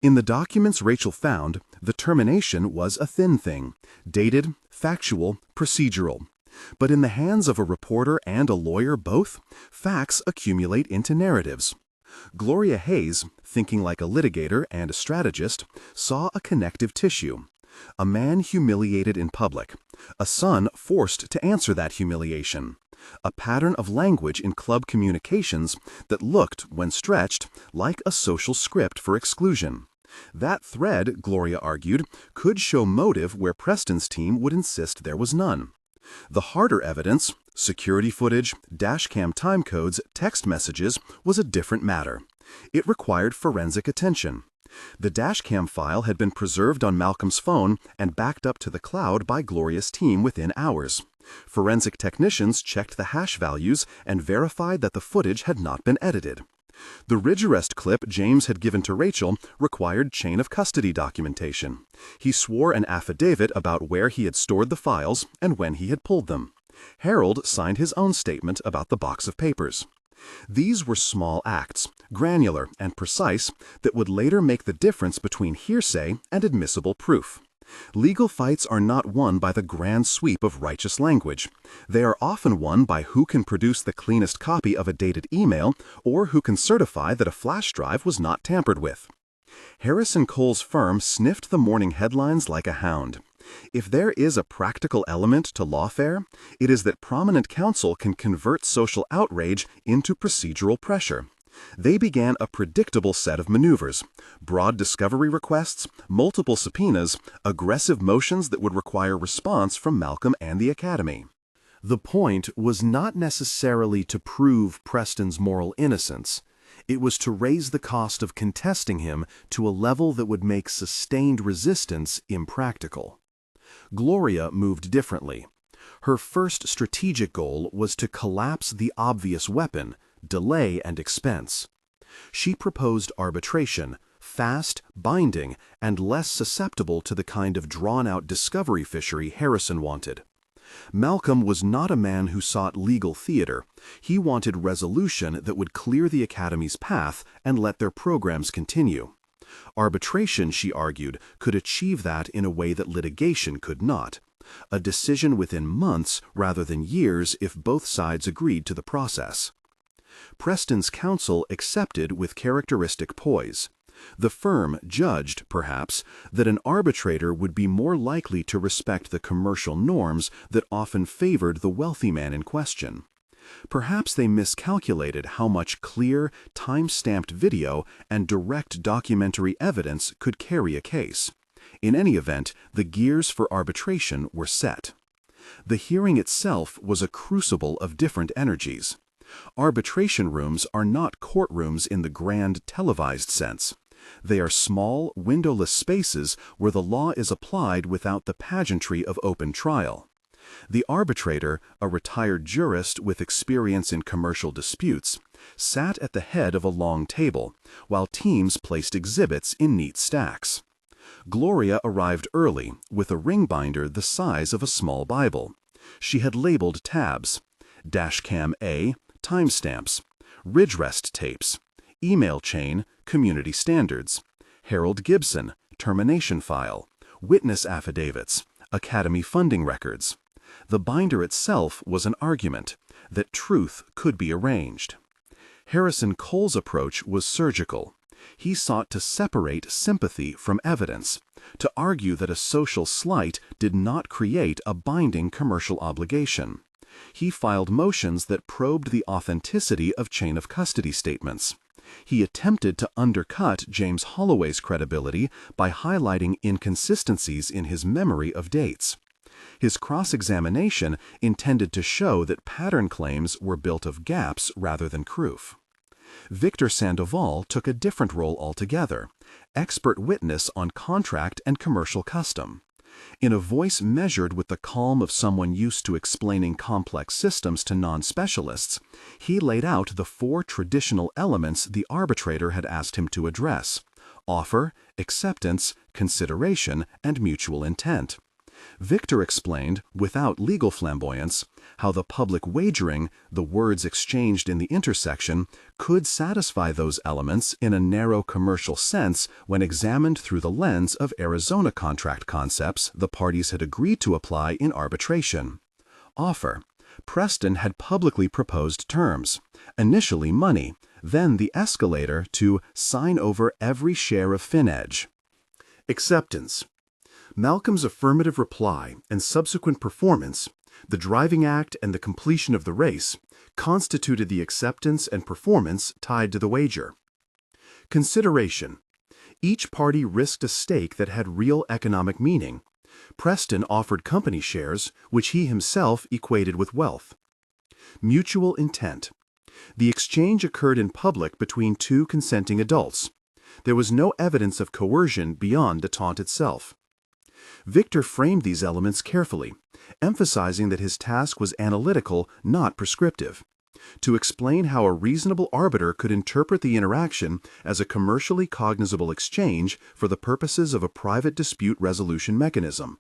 In the documents Rachel found, the termination was a thin thing, dated, factual, procedural. But in the hands of a reporter and a lawyer both, facts accumulate into narratives. Gloria Hayes, thinking like a litigator and a strategist, saw a connective tissue. A man humiliated in public, a son forced to answer that humiliation, a pattern of language in club communications that looked, when stretched, like a social script for exclusion. That thread, Gloria argued, could show motive where Preston's team would insist there was none. The harder evidence, security footage, dashcam timecodes, text messages, was a different matter. It required forensic attention. The dashcam file had been preserved on Malcolm's phone and backed up to the cloud by Gloria's team within hours. Forensic technicians checked the hash values and verified that the footage had not been edited. The ridge arrest clip James had given to Rachel required chain of custody documentation. He swore an affidavit about where he had stored the files and when he had pulled them. Harold signed his own statement about the box of papers. These were small acts, granular and precise, that would later make the difference between hearsay and admissible proof. Legal fights are not won by the grand sweep of righteous language. They are often won by who can produce the cleanest copy of a dated email or who can certify that a flash drive was not tampered with. Harrison Cole's firm sniffed the morning headlines like a hound. If there is a practical element to lawfare, it is that prominent counsel can convert social outrage into procedural pressure. They began a predictable set of maneuvers: broad discovery requests, multiple subpoenas, aggressive motions that would require response from Malcolm and the Academy. The point was not necessarily to prove Preston's moral innocence. It was to raise the cost of contesting him to a level that would make sustained resistance impractical. Gloria moved differently. Her first strategic goal was to collapse the obvious weapon: delay and expense. She proposed arbitration, fast, binding, and less susceptible to the kind of drawn-out discovery fishery Harrison wanted. Malcolm was not a man who sought legal theater. He wanted resolution that would clear the Academy's path and let their programs continue. Arbitration, she argued, could achieve that in a way that litigation could not. A decision within months rather than years if both sides agreed to the process. Preston's counsel accepted with characteristic poise. The firm judged, perhaps, that an arbitrator would be more likely to respect the commercial norms that often favored the wealthy man in question. Perhaps they miscalculated how much clear, time-stamped video and direct documentary evidence could carry a case. In any event, the gears for arbitration were set. The hearing itself was a crucible of different energies. Arbitration rooms are not courtrooms in the grand televised sense. They are small, windowless spaces where the law is applied without the pageantry of open trial. The arbitrator, a retired jurist with experience in commercial disputes, sat at the head of a long table, while teams placed exhibits in neat stacks. Gloria arrived early, with a ring binder the size of a small Bible. She had labeled tabs: Dashcam A, timestamps; Ridgerest tapes; email chain, community standards; Harold Gibson, termination file; witness affidavits; Academy funding records. The binder itself was an argument that truth could be arranged. Harrison Cole's approach was surgical. He sought to separate sympathy from evidence, to argue that a social slight did not create a binding commercial obligation. He filed motions that probed the authenticity of chain of custody statements. He attempted to undercut James Holloway's credibility by highlighting inconsistencies in his memory of dates. His cross-examination intended to show that pattern claims were built of gaps rather than proof. Victor Sandoval took a different role altogether: expert witness on contract and commercial custom. In a voice measured with the calm of someone used to explaining complex systems to non-specialists, he laid out the 4 traditional elements the arbitrator had asked him to address: offer, acceptance, consideration, and mutual intent. Victor explained, without legal flamboyance, how the public wagering, the words exchanged in the intersection, could satisfy those elements in a narrow commercial sense when examined through the lens of Arizona contract concepts the parties had agreed to apply in arbitration. Offer. Preston had publicly proposed terms: initially money, then the escalator to sign over every share of FinEdge. Acceptance. Malcolm's affirmative reply and subsequent performance, The driving act and the completion of the race constituted the acceptance and performance tied to the wager. Consideration. Each party risked a stake that had real economic meaning. Preston offered company shares, which he himself equated with wealth. Mutual intent. The exchange occurred in public between two consenting adults. There was no evidence of coercion beyond the taunt itself. Victor framed these elements carefully, emphasizing that his task was analytical, not prescriptive, to explain how a reasonable arbiter could interpret the interaction as a commercially cognizable exchange for the purposes of a private dispute resolution mechanism.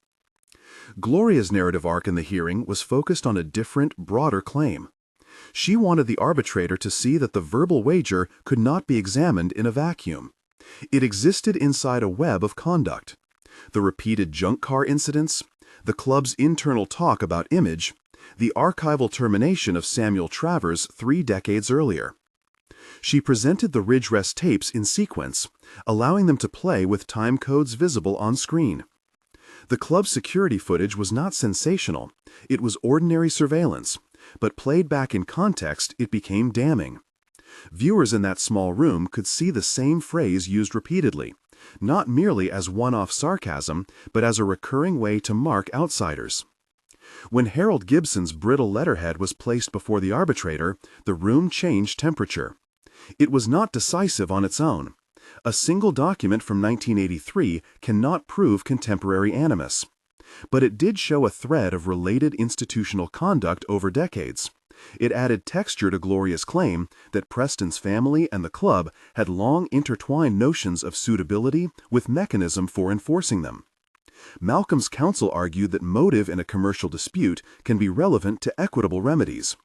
Gloria's narrative arc in the hearing was focused on a different, broader claim. She wanted the arbitrator to see that the verbal wager could not be examined in a vacuum. It existed inside a web of conduct. The repeated junk car incidents, the club's internal talk about image, the archival termination of Samuel Travers 3 decades earlier. She presented the Ridgerest tapes in sequence, allowing them to play with time codes visible on screen. The club's security footage was not sensational, it was ordinary surveillance, but played back in context, it became damning. Viewers in that small room could see the same phrase used repeatedly, not merely as one-off sarcasm, but as a recurring way to mark outsiders. When Harold Gibson's brittle letterhead was placed before the arbitrator, the room changed temperature. It was not decisive on its own. A single document from 1983 cannot prove contemporary animus. But it did show a thread of related institutional conduct over decades. It added texture to Gloria's claim that Preston's family and the club had long intertwined notions of suitability with mechanism for enforcing them. Malcolm's counsel argued that motive in a commercial dispute can be relevant to equitable remedies.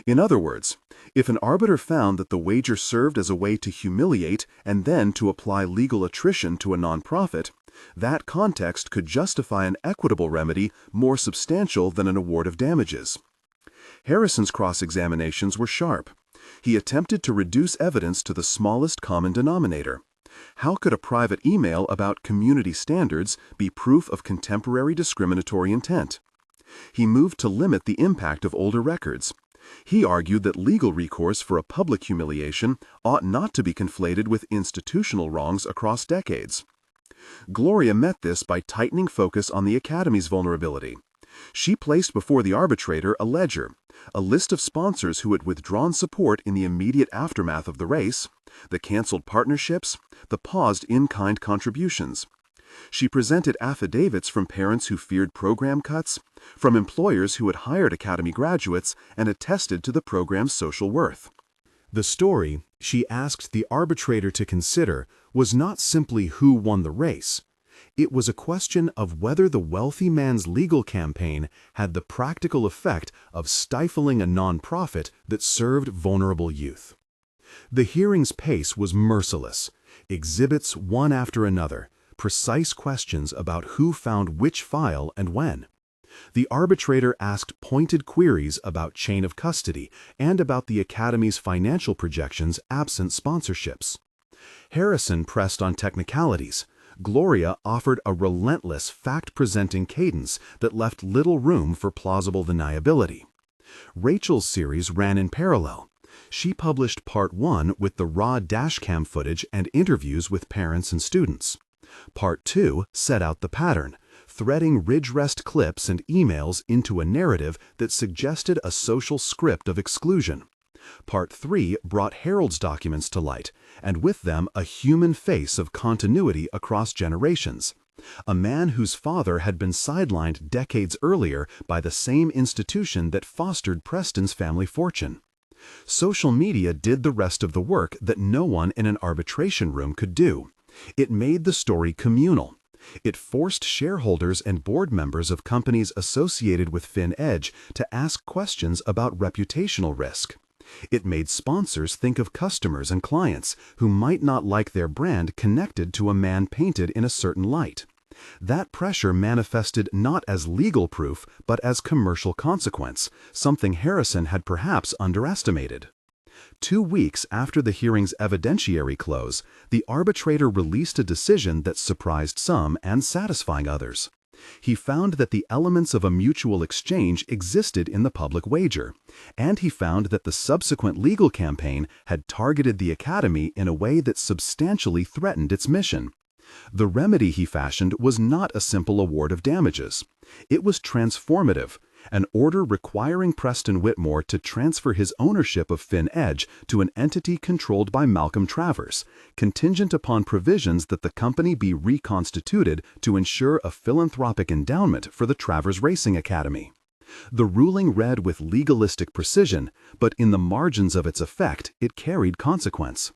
In other words, if an arbiter found that the wager served as a way to humiliate and then to apply legal attrition to a nonprofit, that context could justify an equitable remedy more substantial than an award of damages. Harrison's cross-examinations were sharp. He attempted to reduce evidence to the smallest common denominator. How could a private email about community standards be proof of contemporary discriminatory intent? He moved to limit the impact of older records. He argued that legal recourse for a public humiliation ought not to be conflated with institutional wrongs across decades. Gloria met this by tightening focus on the Academy's vulnerability. She placed before the arbitrator a ledger, a list of sponsors who had withdrawn support in the immediate aftermath of the race, the canceled partnerships, the paused in-kind contributions. She presented affidavits from parents who feared program cuts, from employers who had hired Academy graduates and attested to the program's social worth. The story, she asked the arbitrator to consider, was not simply who won the race. It was a question of whether the wealthy man's legal campaign had the practical effect of stifling a nonprofit that served vulnerable youth. The hearing's pace was merciless. Exhibits one after another, precise questions about who found which file and when. The arbitrator asked pointed queries about chain of custody and about the Academy's financial projections absent sponsorships. Harrison pressed on technicalities. Gloria offered a relentless fact-presenting cadence that left little room for plausible deniability. Rachel's series ran in parallel. She published Part 1 with the raw dashcam footage and interviews with parents and students. Part 2 set out the pattern, threading Ridgerest clips and emails into a narrative that suggested a social script of exclusion. Part 3 brought Harold's documents to light, and with them a human face of continuity across generations. A man whose father had been sidelined decades earlier by the same institution that fostered Preston's family fortune. Social media did the rest of the work that no one in an arbitration room could do. It made the story communal. It forced shareholders and board members of companies associated with FinEdge to ask questions about reputational risk. It made sponsors think of customers and clients who might not like their brand connected to a man painted in a certain light. That pressure manifested not as legal proof, but as commercial consequence, something Harrison had perhaps underestimated. 2 weeks after the hearing's evidentiary close, the arbitrator released a decision that surprised some and satisfying others. He found that the elements of a mutual exchange existed in the public wager, and he found that the subsequent legal campaign had targeted the Academy in a way that substantially threatened its mission. The remedy he fashioned was not a simple award of damages. It was transformative, an order requiring Preston Whitmore to transfer his ownership of Finn Edge to an entity controlled by Malcolm Travers, contingent upon provisions that the company be reconstituted to ensure a philanthropic endowment for the Travers Racing Academy. The ruling read with legalistic precision, but in the margins of its effect, it carried consequence.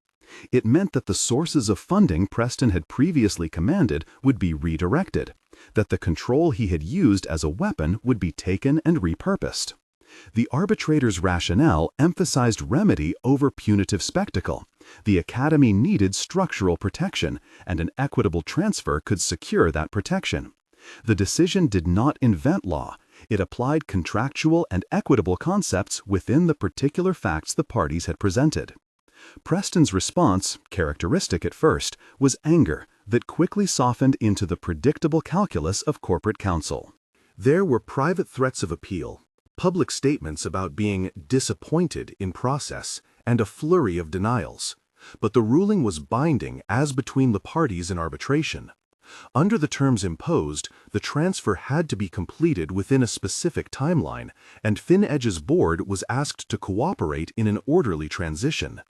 It meant that the sources of funding Preston had previously commanded would be redirected, that the control he had used as a weapon would be taken and repurposed. The arbitrator's rationale emphasized remedy over punitive spectacle. The Academy needed structural protection, and an equitable transfer could secure that protection. The decision did not invent law. It applied contractual and equitable concepts within the particular facts the parties had presented. Preston's response, characteristic at first, was anger that quickly softened into the predictable calculus of corporate counsel. There were private threats of appeal, public statements about being disappointed in process, and a flurry of denials. But the ruling was binding as between the parties in arbitration. Under the terms imposed, the transfer had to be completed within a specific timeline, and Finn Edge's board was asked to cooperate in an orderly transition.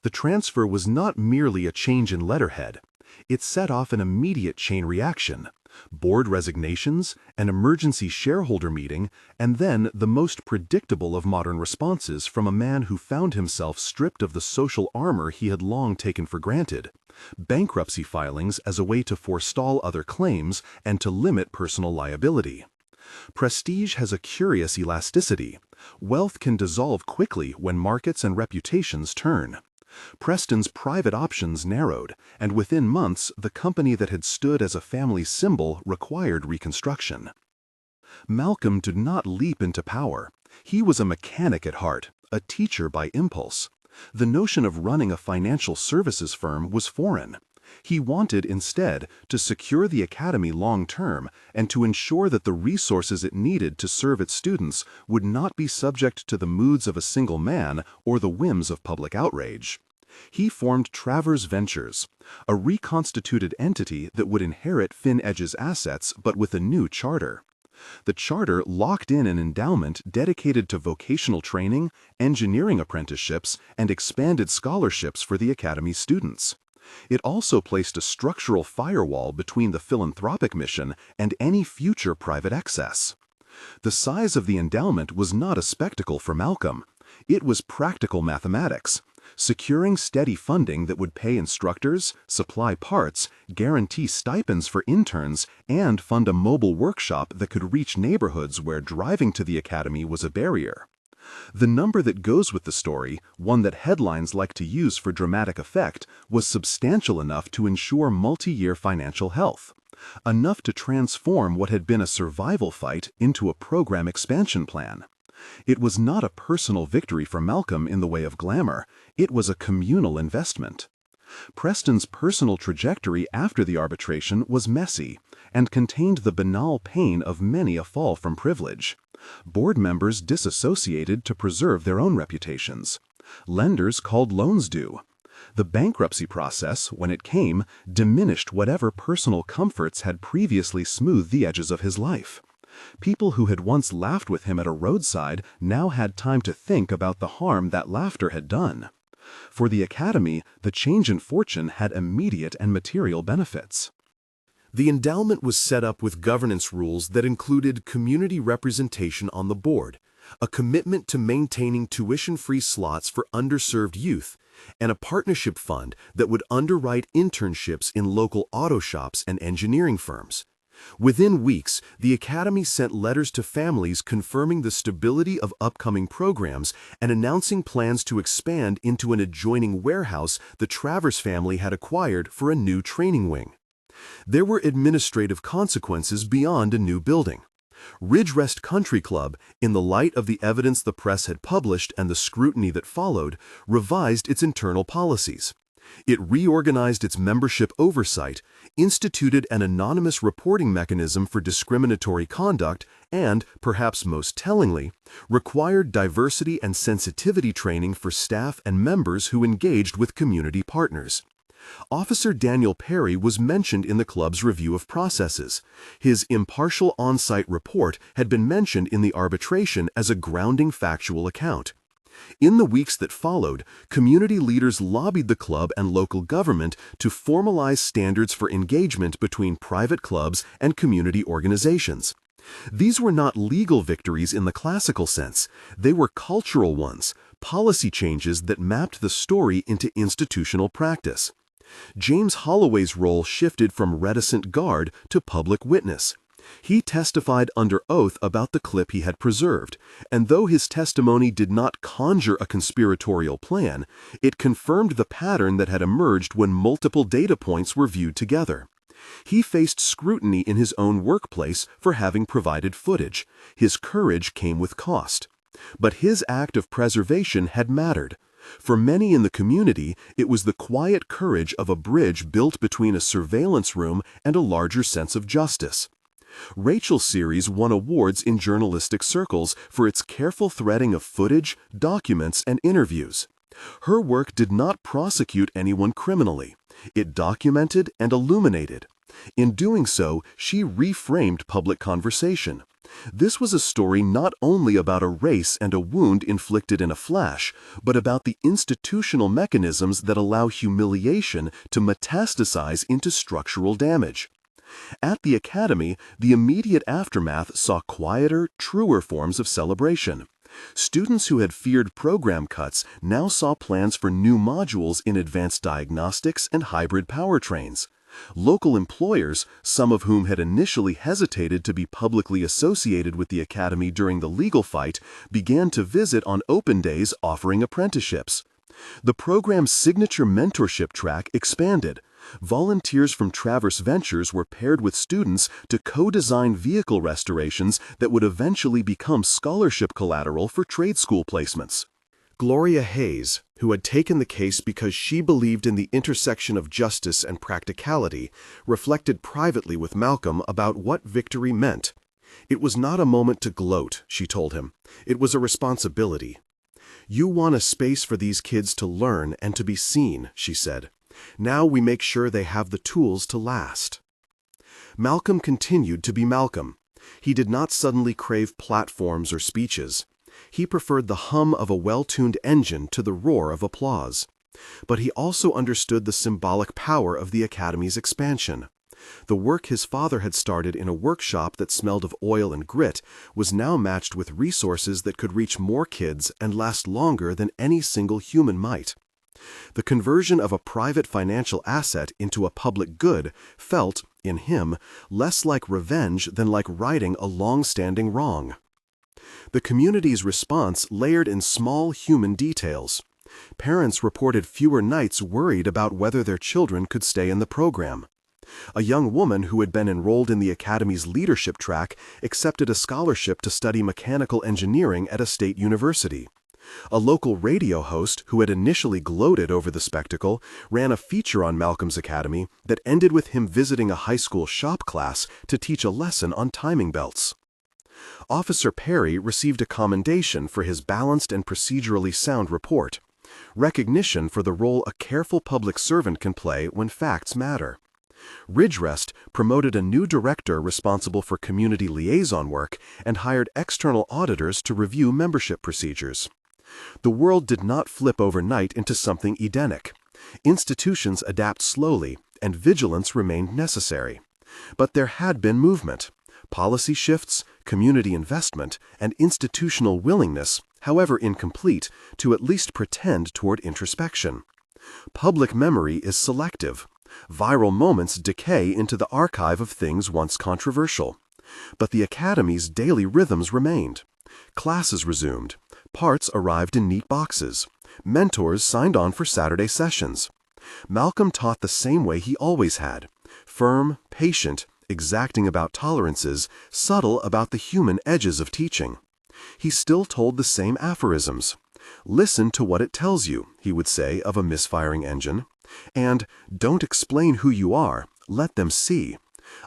The transfer was not merely a change in letterhead. It set off an immediate chain reaction: board resignations, an emergency shareholder meeting, and then the most predictable of modern responses from a man who found himself stripped of the social armor he had long taken for granted: bankruptcy filings as a way to forestall other claims and to limit personal liability. Prestige has a curious elasticity. Wealth can dissolve quickly when markets and reputations turn. Preston's private options narrowed, and within months the company that had stood as a family symbol required reconstruction. Malcolm did not leap into power. He was a mechanic at heart, a teacher by impulse. The notion of running a financial services firm was foreign. He wanted, instead, to secure the Academy long-term and to ensure that the resources it needed to serve its students would not be subject to the moods of a single man or the whims of public outrage. He formed Travers Ventures, a reconstituted entity that would inherit Finn Edge's assets but with a new charter. The charter locked in an endowment dedicated to vocational training, engineering apprenticeships, and expanded scholarships for the Academy's students. It also placed a structural firewall between the philanthropic mission and any future private excess. The size of the endowment was not a spectacle for Malcolm. It was practical mathematics, securing steady funding that would pay instructors, supply parts, guarantee stipends for interns, and fund a mobile workshop that could reach neighborhoods where driving to the Academy was a barrier. The number that goes with the story, one that headlines like to use for dramatic effect, was substantial enough to ensure multi-year financial health, enough to transform what had been a survival fight into a program expansion plan. It was not a personal victory for Malcolm in the way of glamour, it was a communal investment. Preston's personal trajectory after the arbitration was messy and contained the banal pain of many a fall from privilege. Board members disassociated to preserve their own reputations. Lenders called loans due. The bankruptcy process, when it came, diminished whatever personal comforts had previously smoothed the edges of his life. People who had once laughed with him at a roadside now had time to think about the harm that laughter had done. For the Academy, the change in fortune had immediate and material benefits. The endowment was set up with governance rules that included community representation on the board, a commitment to maintaining tuition-free slots for underserved youth, and a partnership fund that would underwrite internships in local auto shops and engineering firms. Within weeks, the Academy sent letters to families confirming the stability of upcoming programs and announcing plans to expand into an adjoining warehouse the Travers family had acquired for a new training wing. There were administrative consequences beyond a new building. Ridgerest Country Club, in the light of the evidence the press had published and the scrutiny that followed, revised its internal policies. It reorganized its membership oversight, instituted an anonymous reporting mechanism for discriminatory conduct, and, perhaps most tellingly, required diversity and sensitivity training for staff and members who engaged with community partners. Officer Daniel Perry was mentioned in the club's review of processes. His impartial on-site report had been mentioned in the arbitration as a grounding factual account. In the weeks that followed, community leaders lobbied the club and local government to formalize standards for engagement between private clubs and community organizations. These were not legal victories in the classical sense. They were cultural ones, policy changes that mapped the story into institutional practice. James Holloway's role shifted from reticent guard to public witness. He testified under oath about the clip he had preserved, and though his testimony did not conjure a conspiratorial plan, it confirmed the pattern that had emerged when multiple data points were viewed together. He faced scrutiny in his own workplace for having provided footage. His courage came with cost. But his act of preservation had mattered. For many in the community, it was the quiet courage of a bridge built between a surveillance room and a larger sense of justice. Rachel's series won awards in journalistic circles for its careful threading of footage, documents, and interviews. Her work did not prosecute anyone criminally. It documented and illuminated. In doing so, she reframed public conversation. This was a story not only about a race and a wound inflicted in a flash, but about the institutional mechanisms that allow humiliation to metastasize into structural damage. At the Academy, the immediate aftermath saw quieter, truer forms of celebration. Students who had feared program cuts now saw plans for new modules in advanced diagnostics and hybrid powertrains. Local employers, some of whom had initially hesitated to be publicly associated with the Academy during the legal fight, began to visit on open days offering apprenticeships. The program's signature mentorship track expanded. Volunteers from Travers Ventures were paired with students to co-design vehicle restorations that would eventually become scholarship collateral for trade school placements. Gloria Hayes, who had taken the case because she believed in the intersection of justice and practicality, reflected privately with Malcolm about what victory meant. It was not a moment to gloat, she told him. It was a responsibility. You won a space for these kids to learn and to be seen, she said. Now we make sure they have the tools to last. Malcolm continued to be Malcolm. He did not suddenly crave platforms or speeches. He preferred the hum of a well-tuned engine to the roar of applause. But he also understood the symbolic power of the Academy's expansion. The work his father had started in a workshop that smelled of oil and grit was now matched with resources that could reach more kids and last longer than any single human might. The conversion of a private financial asset into a public good felt, in him, less like revenge than like righting a long-standing wrong. The community's response layered in small human details. Parents reported fewer nights worried about whether their children could stay in the program. A young woman who had been enrolled in the Academy's leadership track accepted a scholarship to study mechanical engineering at a state university. A local radio host who had initially gloated over the spectacle ran a feature on Malcolm's Academy that ended with him visiting a high school shop class to teach a lesson on timing belts. Officer Perry received a commendation for his balanced and procedurally sound report, recognition for the role a careful public servant can play when facts matter. Ridgerest promoted a new director responsible for community liaison work and hired external auditors to review membership procedures. The world did not flip overnight into something Edenic. Institutions adapt slowly, and vigilance remained necessary. But there had been movement. Policy shifts, community investment, and institutional willingness, however incomplete, to at least pretend toward introspection. Public memory is selective. Viral moments decay into the archive of things once controversial. But the Academy's daily rhythms remained. Classes resumed. Parts arrived in neat boxes. Mentors signed on for Saturday sessions. Malcolm taught the same way he always had. Firm, patient, exacting about tolerances, subtle about the human edges of teaching. He still told the same aphorisms. Listen to what it tells you, he would say of a misfiring engine. And "Don't explain who you are, let them see,"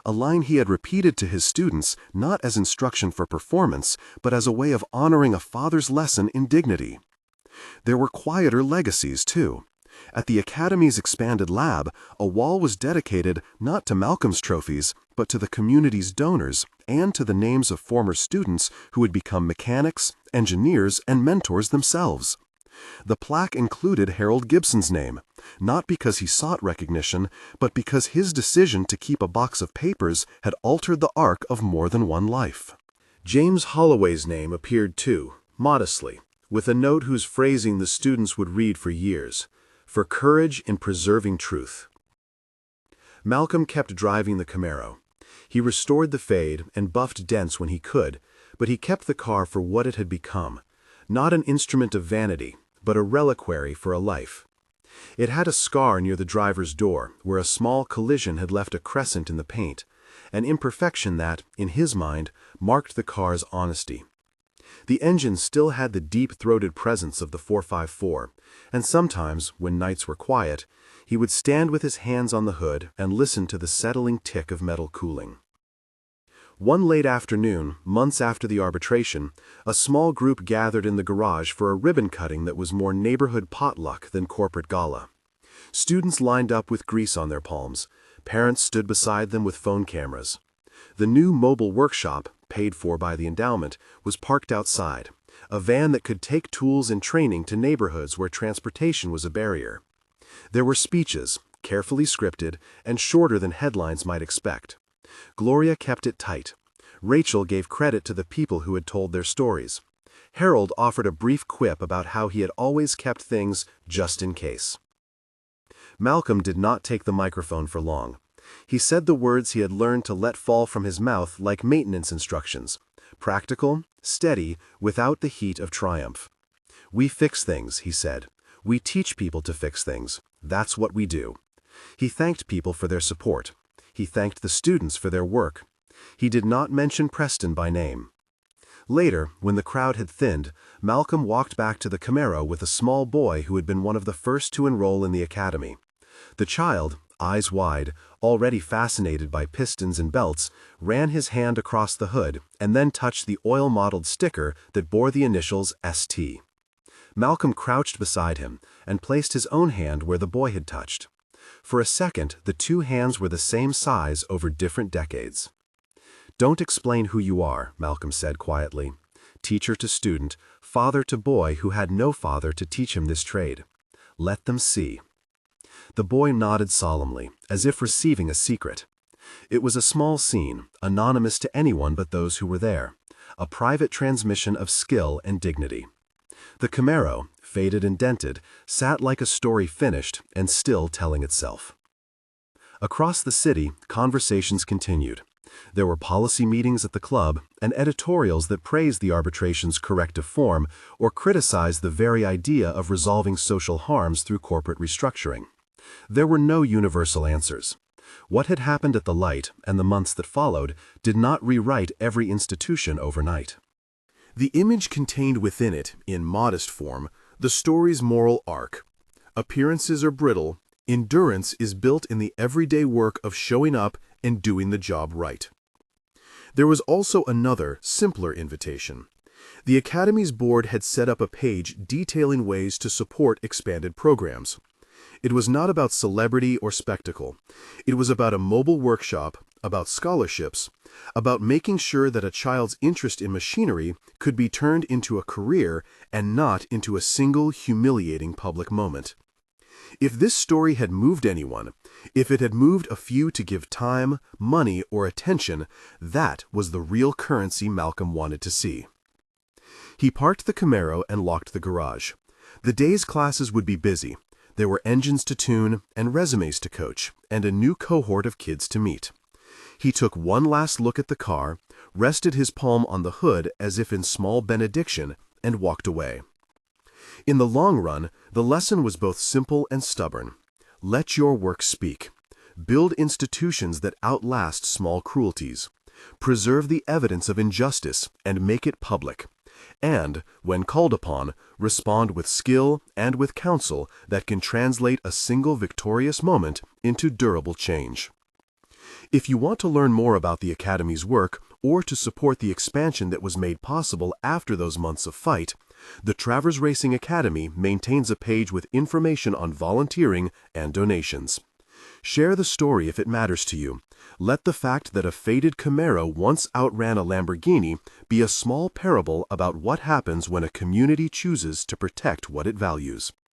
a line he had repeated to his students not as instruction for performance, but as a way of honoring a father's lesson in dignity. There were quieter legacies, too. At the Academy's expanded lab, a wall was dedicated not to Malcolm's trophies, but to the community's donors and to the names of former students who had become mechanics, engineers, and mentors themselves. The plaque included Harold Gibson's name, not because he sought recognition, but because his decision to keep a box of papers had altered the arc of more than one life. James Holloway's name appeared too, modestly, with a note whose phrasing the students would read for years: "For courage in preserving truth." Malcolm kept driving the Camaro. He restored the fade and buffed dents when he could, but he kept the car for what it had become, not an instrument of vanity, but a reliquary for a life. It had a scar near the driver's door, where a small collision had left a crescent in the paint, an imperfection that, in his mind, marked the car's honesty. The engine still had the deep-throated presence of the 454, and sometimes, when nights were quiet, he would stand with his hands on the hood and listen to the settling tick of metal cooling. One late afternoon, months after the arbitration, a small group gathered in the garage for a ribbon cutting that was more neighborhood potluck than corporate gala. Students lined up with grease on their palms. Parents stood beside them with phone cameras. The new mobile workshop, paid for by the endowment, was parked outside, a van that could take tools and training to neighborhoods where transportation was a barrier. There were speeches, carefully scripted and shorter than headlines might expect. Gloria kept it tight. Rachel gave credit to the people who had told their stories. Harold offered a brief quip about how he had always kept things just in case. Malcolm did not take the microphone for long. He said the words he had learned to let fall from his mouth like maintenance instructions: practical, steady, without the heat of triumph. "We fix things," he said. "We teach people to fix things. That's what we do." He thanked people for their support. He thanked the students for their work. He did not mention Preston by name. Later, when the crowd had thinned, Malcolm walked back to the Camaro with a small boy who had been one of the first to enroll in the academy. The child, eyes wide, already fascinated by pistons and belts, ran his hand across the hood and then touched the oil-mottled sticker that bore the initials ST. Malcolm crouched beside him and placed his own hand where the boy had touched. For a second, the two hands were the same size over different decades. "Don't explain who you are," Malcolm said quietly. Teacher to student, father to boy who had no father to teach him this trade. Let them see. The boy nodded solemnly, as if receiving a secret. It was a small scene, anonymous to anyone but those who were there, a private transmission of skill and dignity. The Camaro, faded and dented, sat like a story finished and still telling itself. Across the city, conversations continued. There were policy meetings at the club and editorials that praised the arbitration's corrective form or criticized the very idea of resolving social harms through corporate restructuring. There were no universal answers. What had happened at the Light and the months that followed did not rewrite every institution overnight. The image contained within it, in modest form, the story's moral arc. Appearances are brittle, endurance is built in the everyday work of showing up and doing the job right. There was also another, simpler invitation. The Academy's board had set up a page detailing ways to support expanded programs. It was not about celebrity or spectacle. It was about a mobile workshop, about scholarships, about making sure that a child's interest in machinery could be turned into a career and not into a single humiliating public moment. If this story had moved anyone, if it had moved a few to give time, money, or attention, that was the real currency Malcolm wanted to see. He parked the Camaro and locked the garage. The day's classes would be busy. There were engines to tune and resumes to coach, and a new cohort of kids to meet. He took one last look at the car, rested his palm on the hood as if in small benediction, and walked away. In the long run, the lesson was both simple and stubborn. Let your work speak. Build institutions that outlast small cruelties. Preserve the evidence of injustice and make it public. and, when called upon, respond with skill and with counsel that can translate a single victorious moment into durable change. If you want to learn more about the Academy's work or to support the expansion that was made possible after those months of fight, the Travers Racing Academy maintains a page with information on volunteering and donations. Share the story if it matters to you. Let the fact that a faded Camaro once outran a Lamborghini be a small parable about what happens when a community chooses to protect what it values.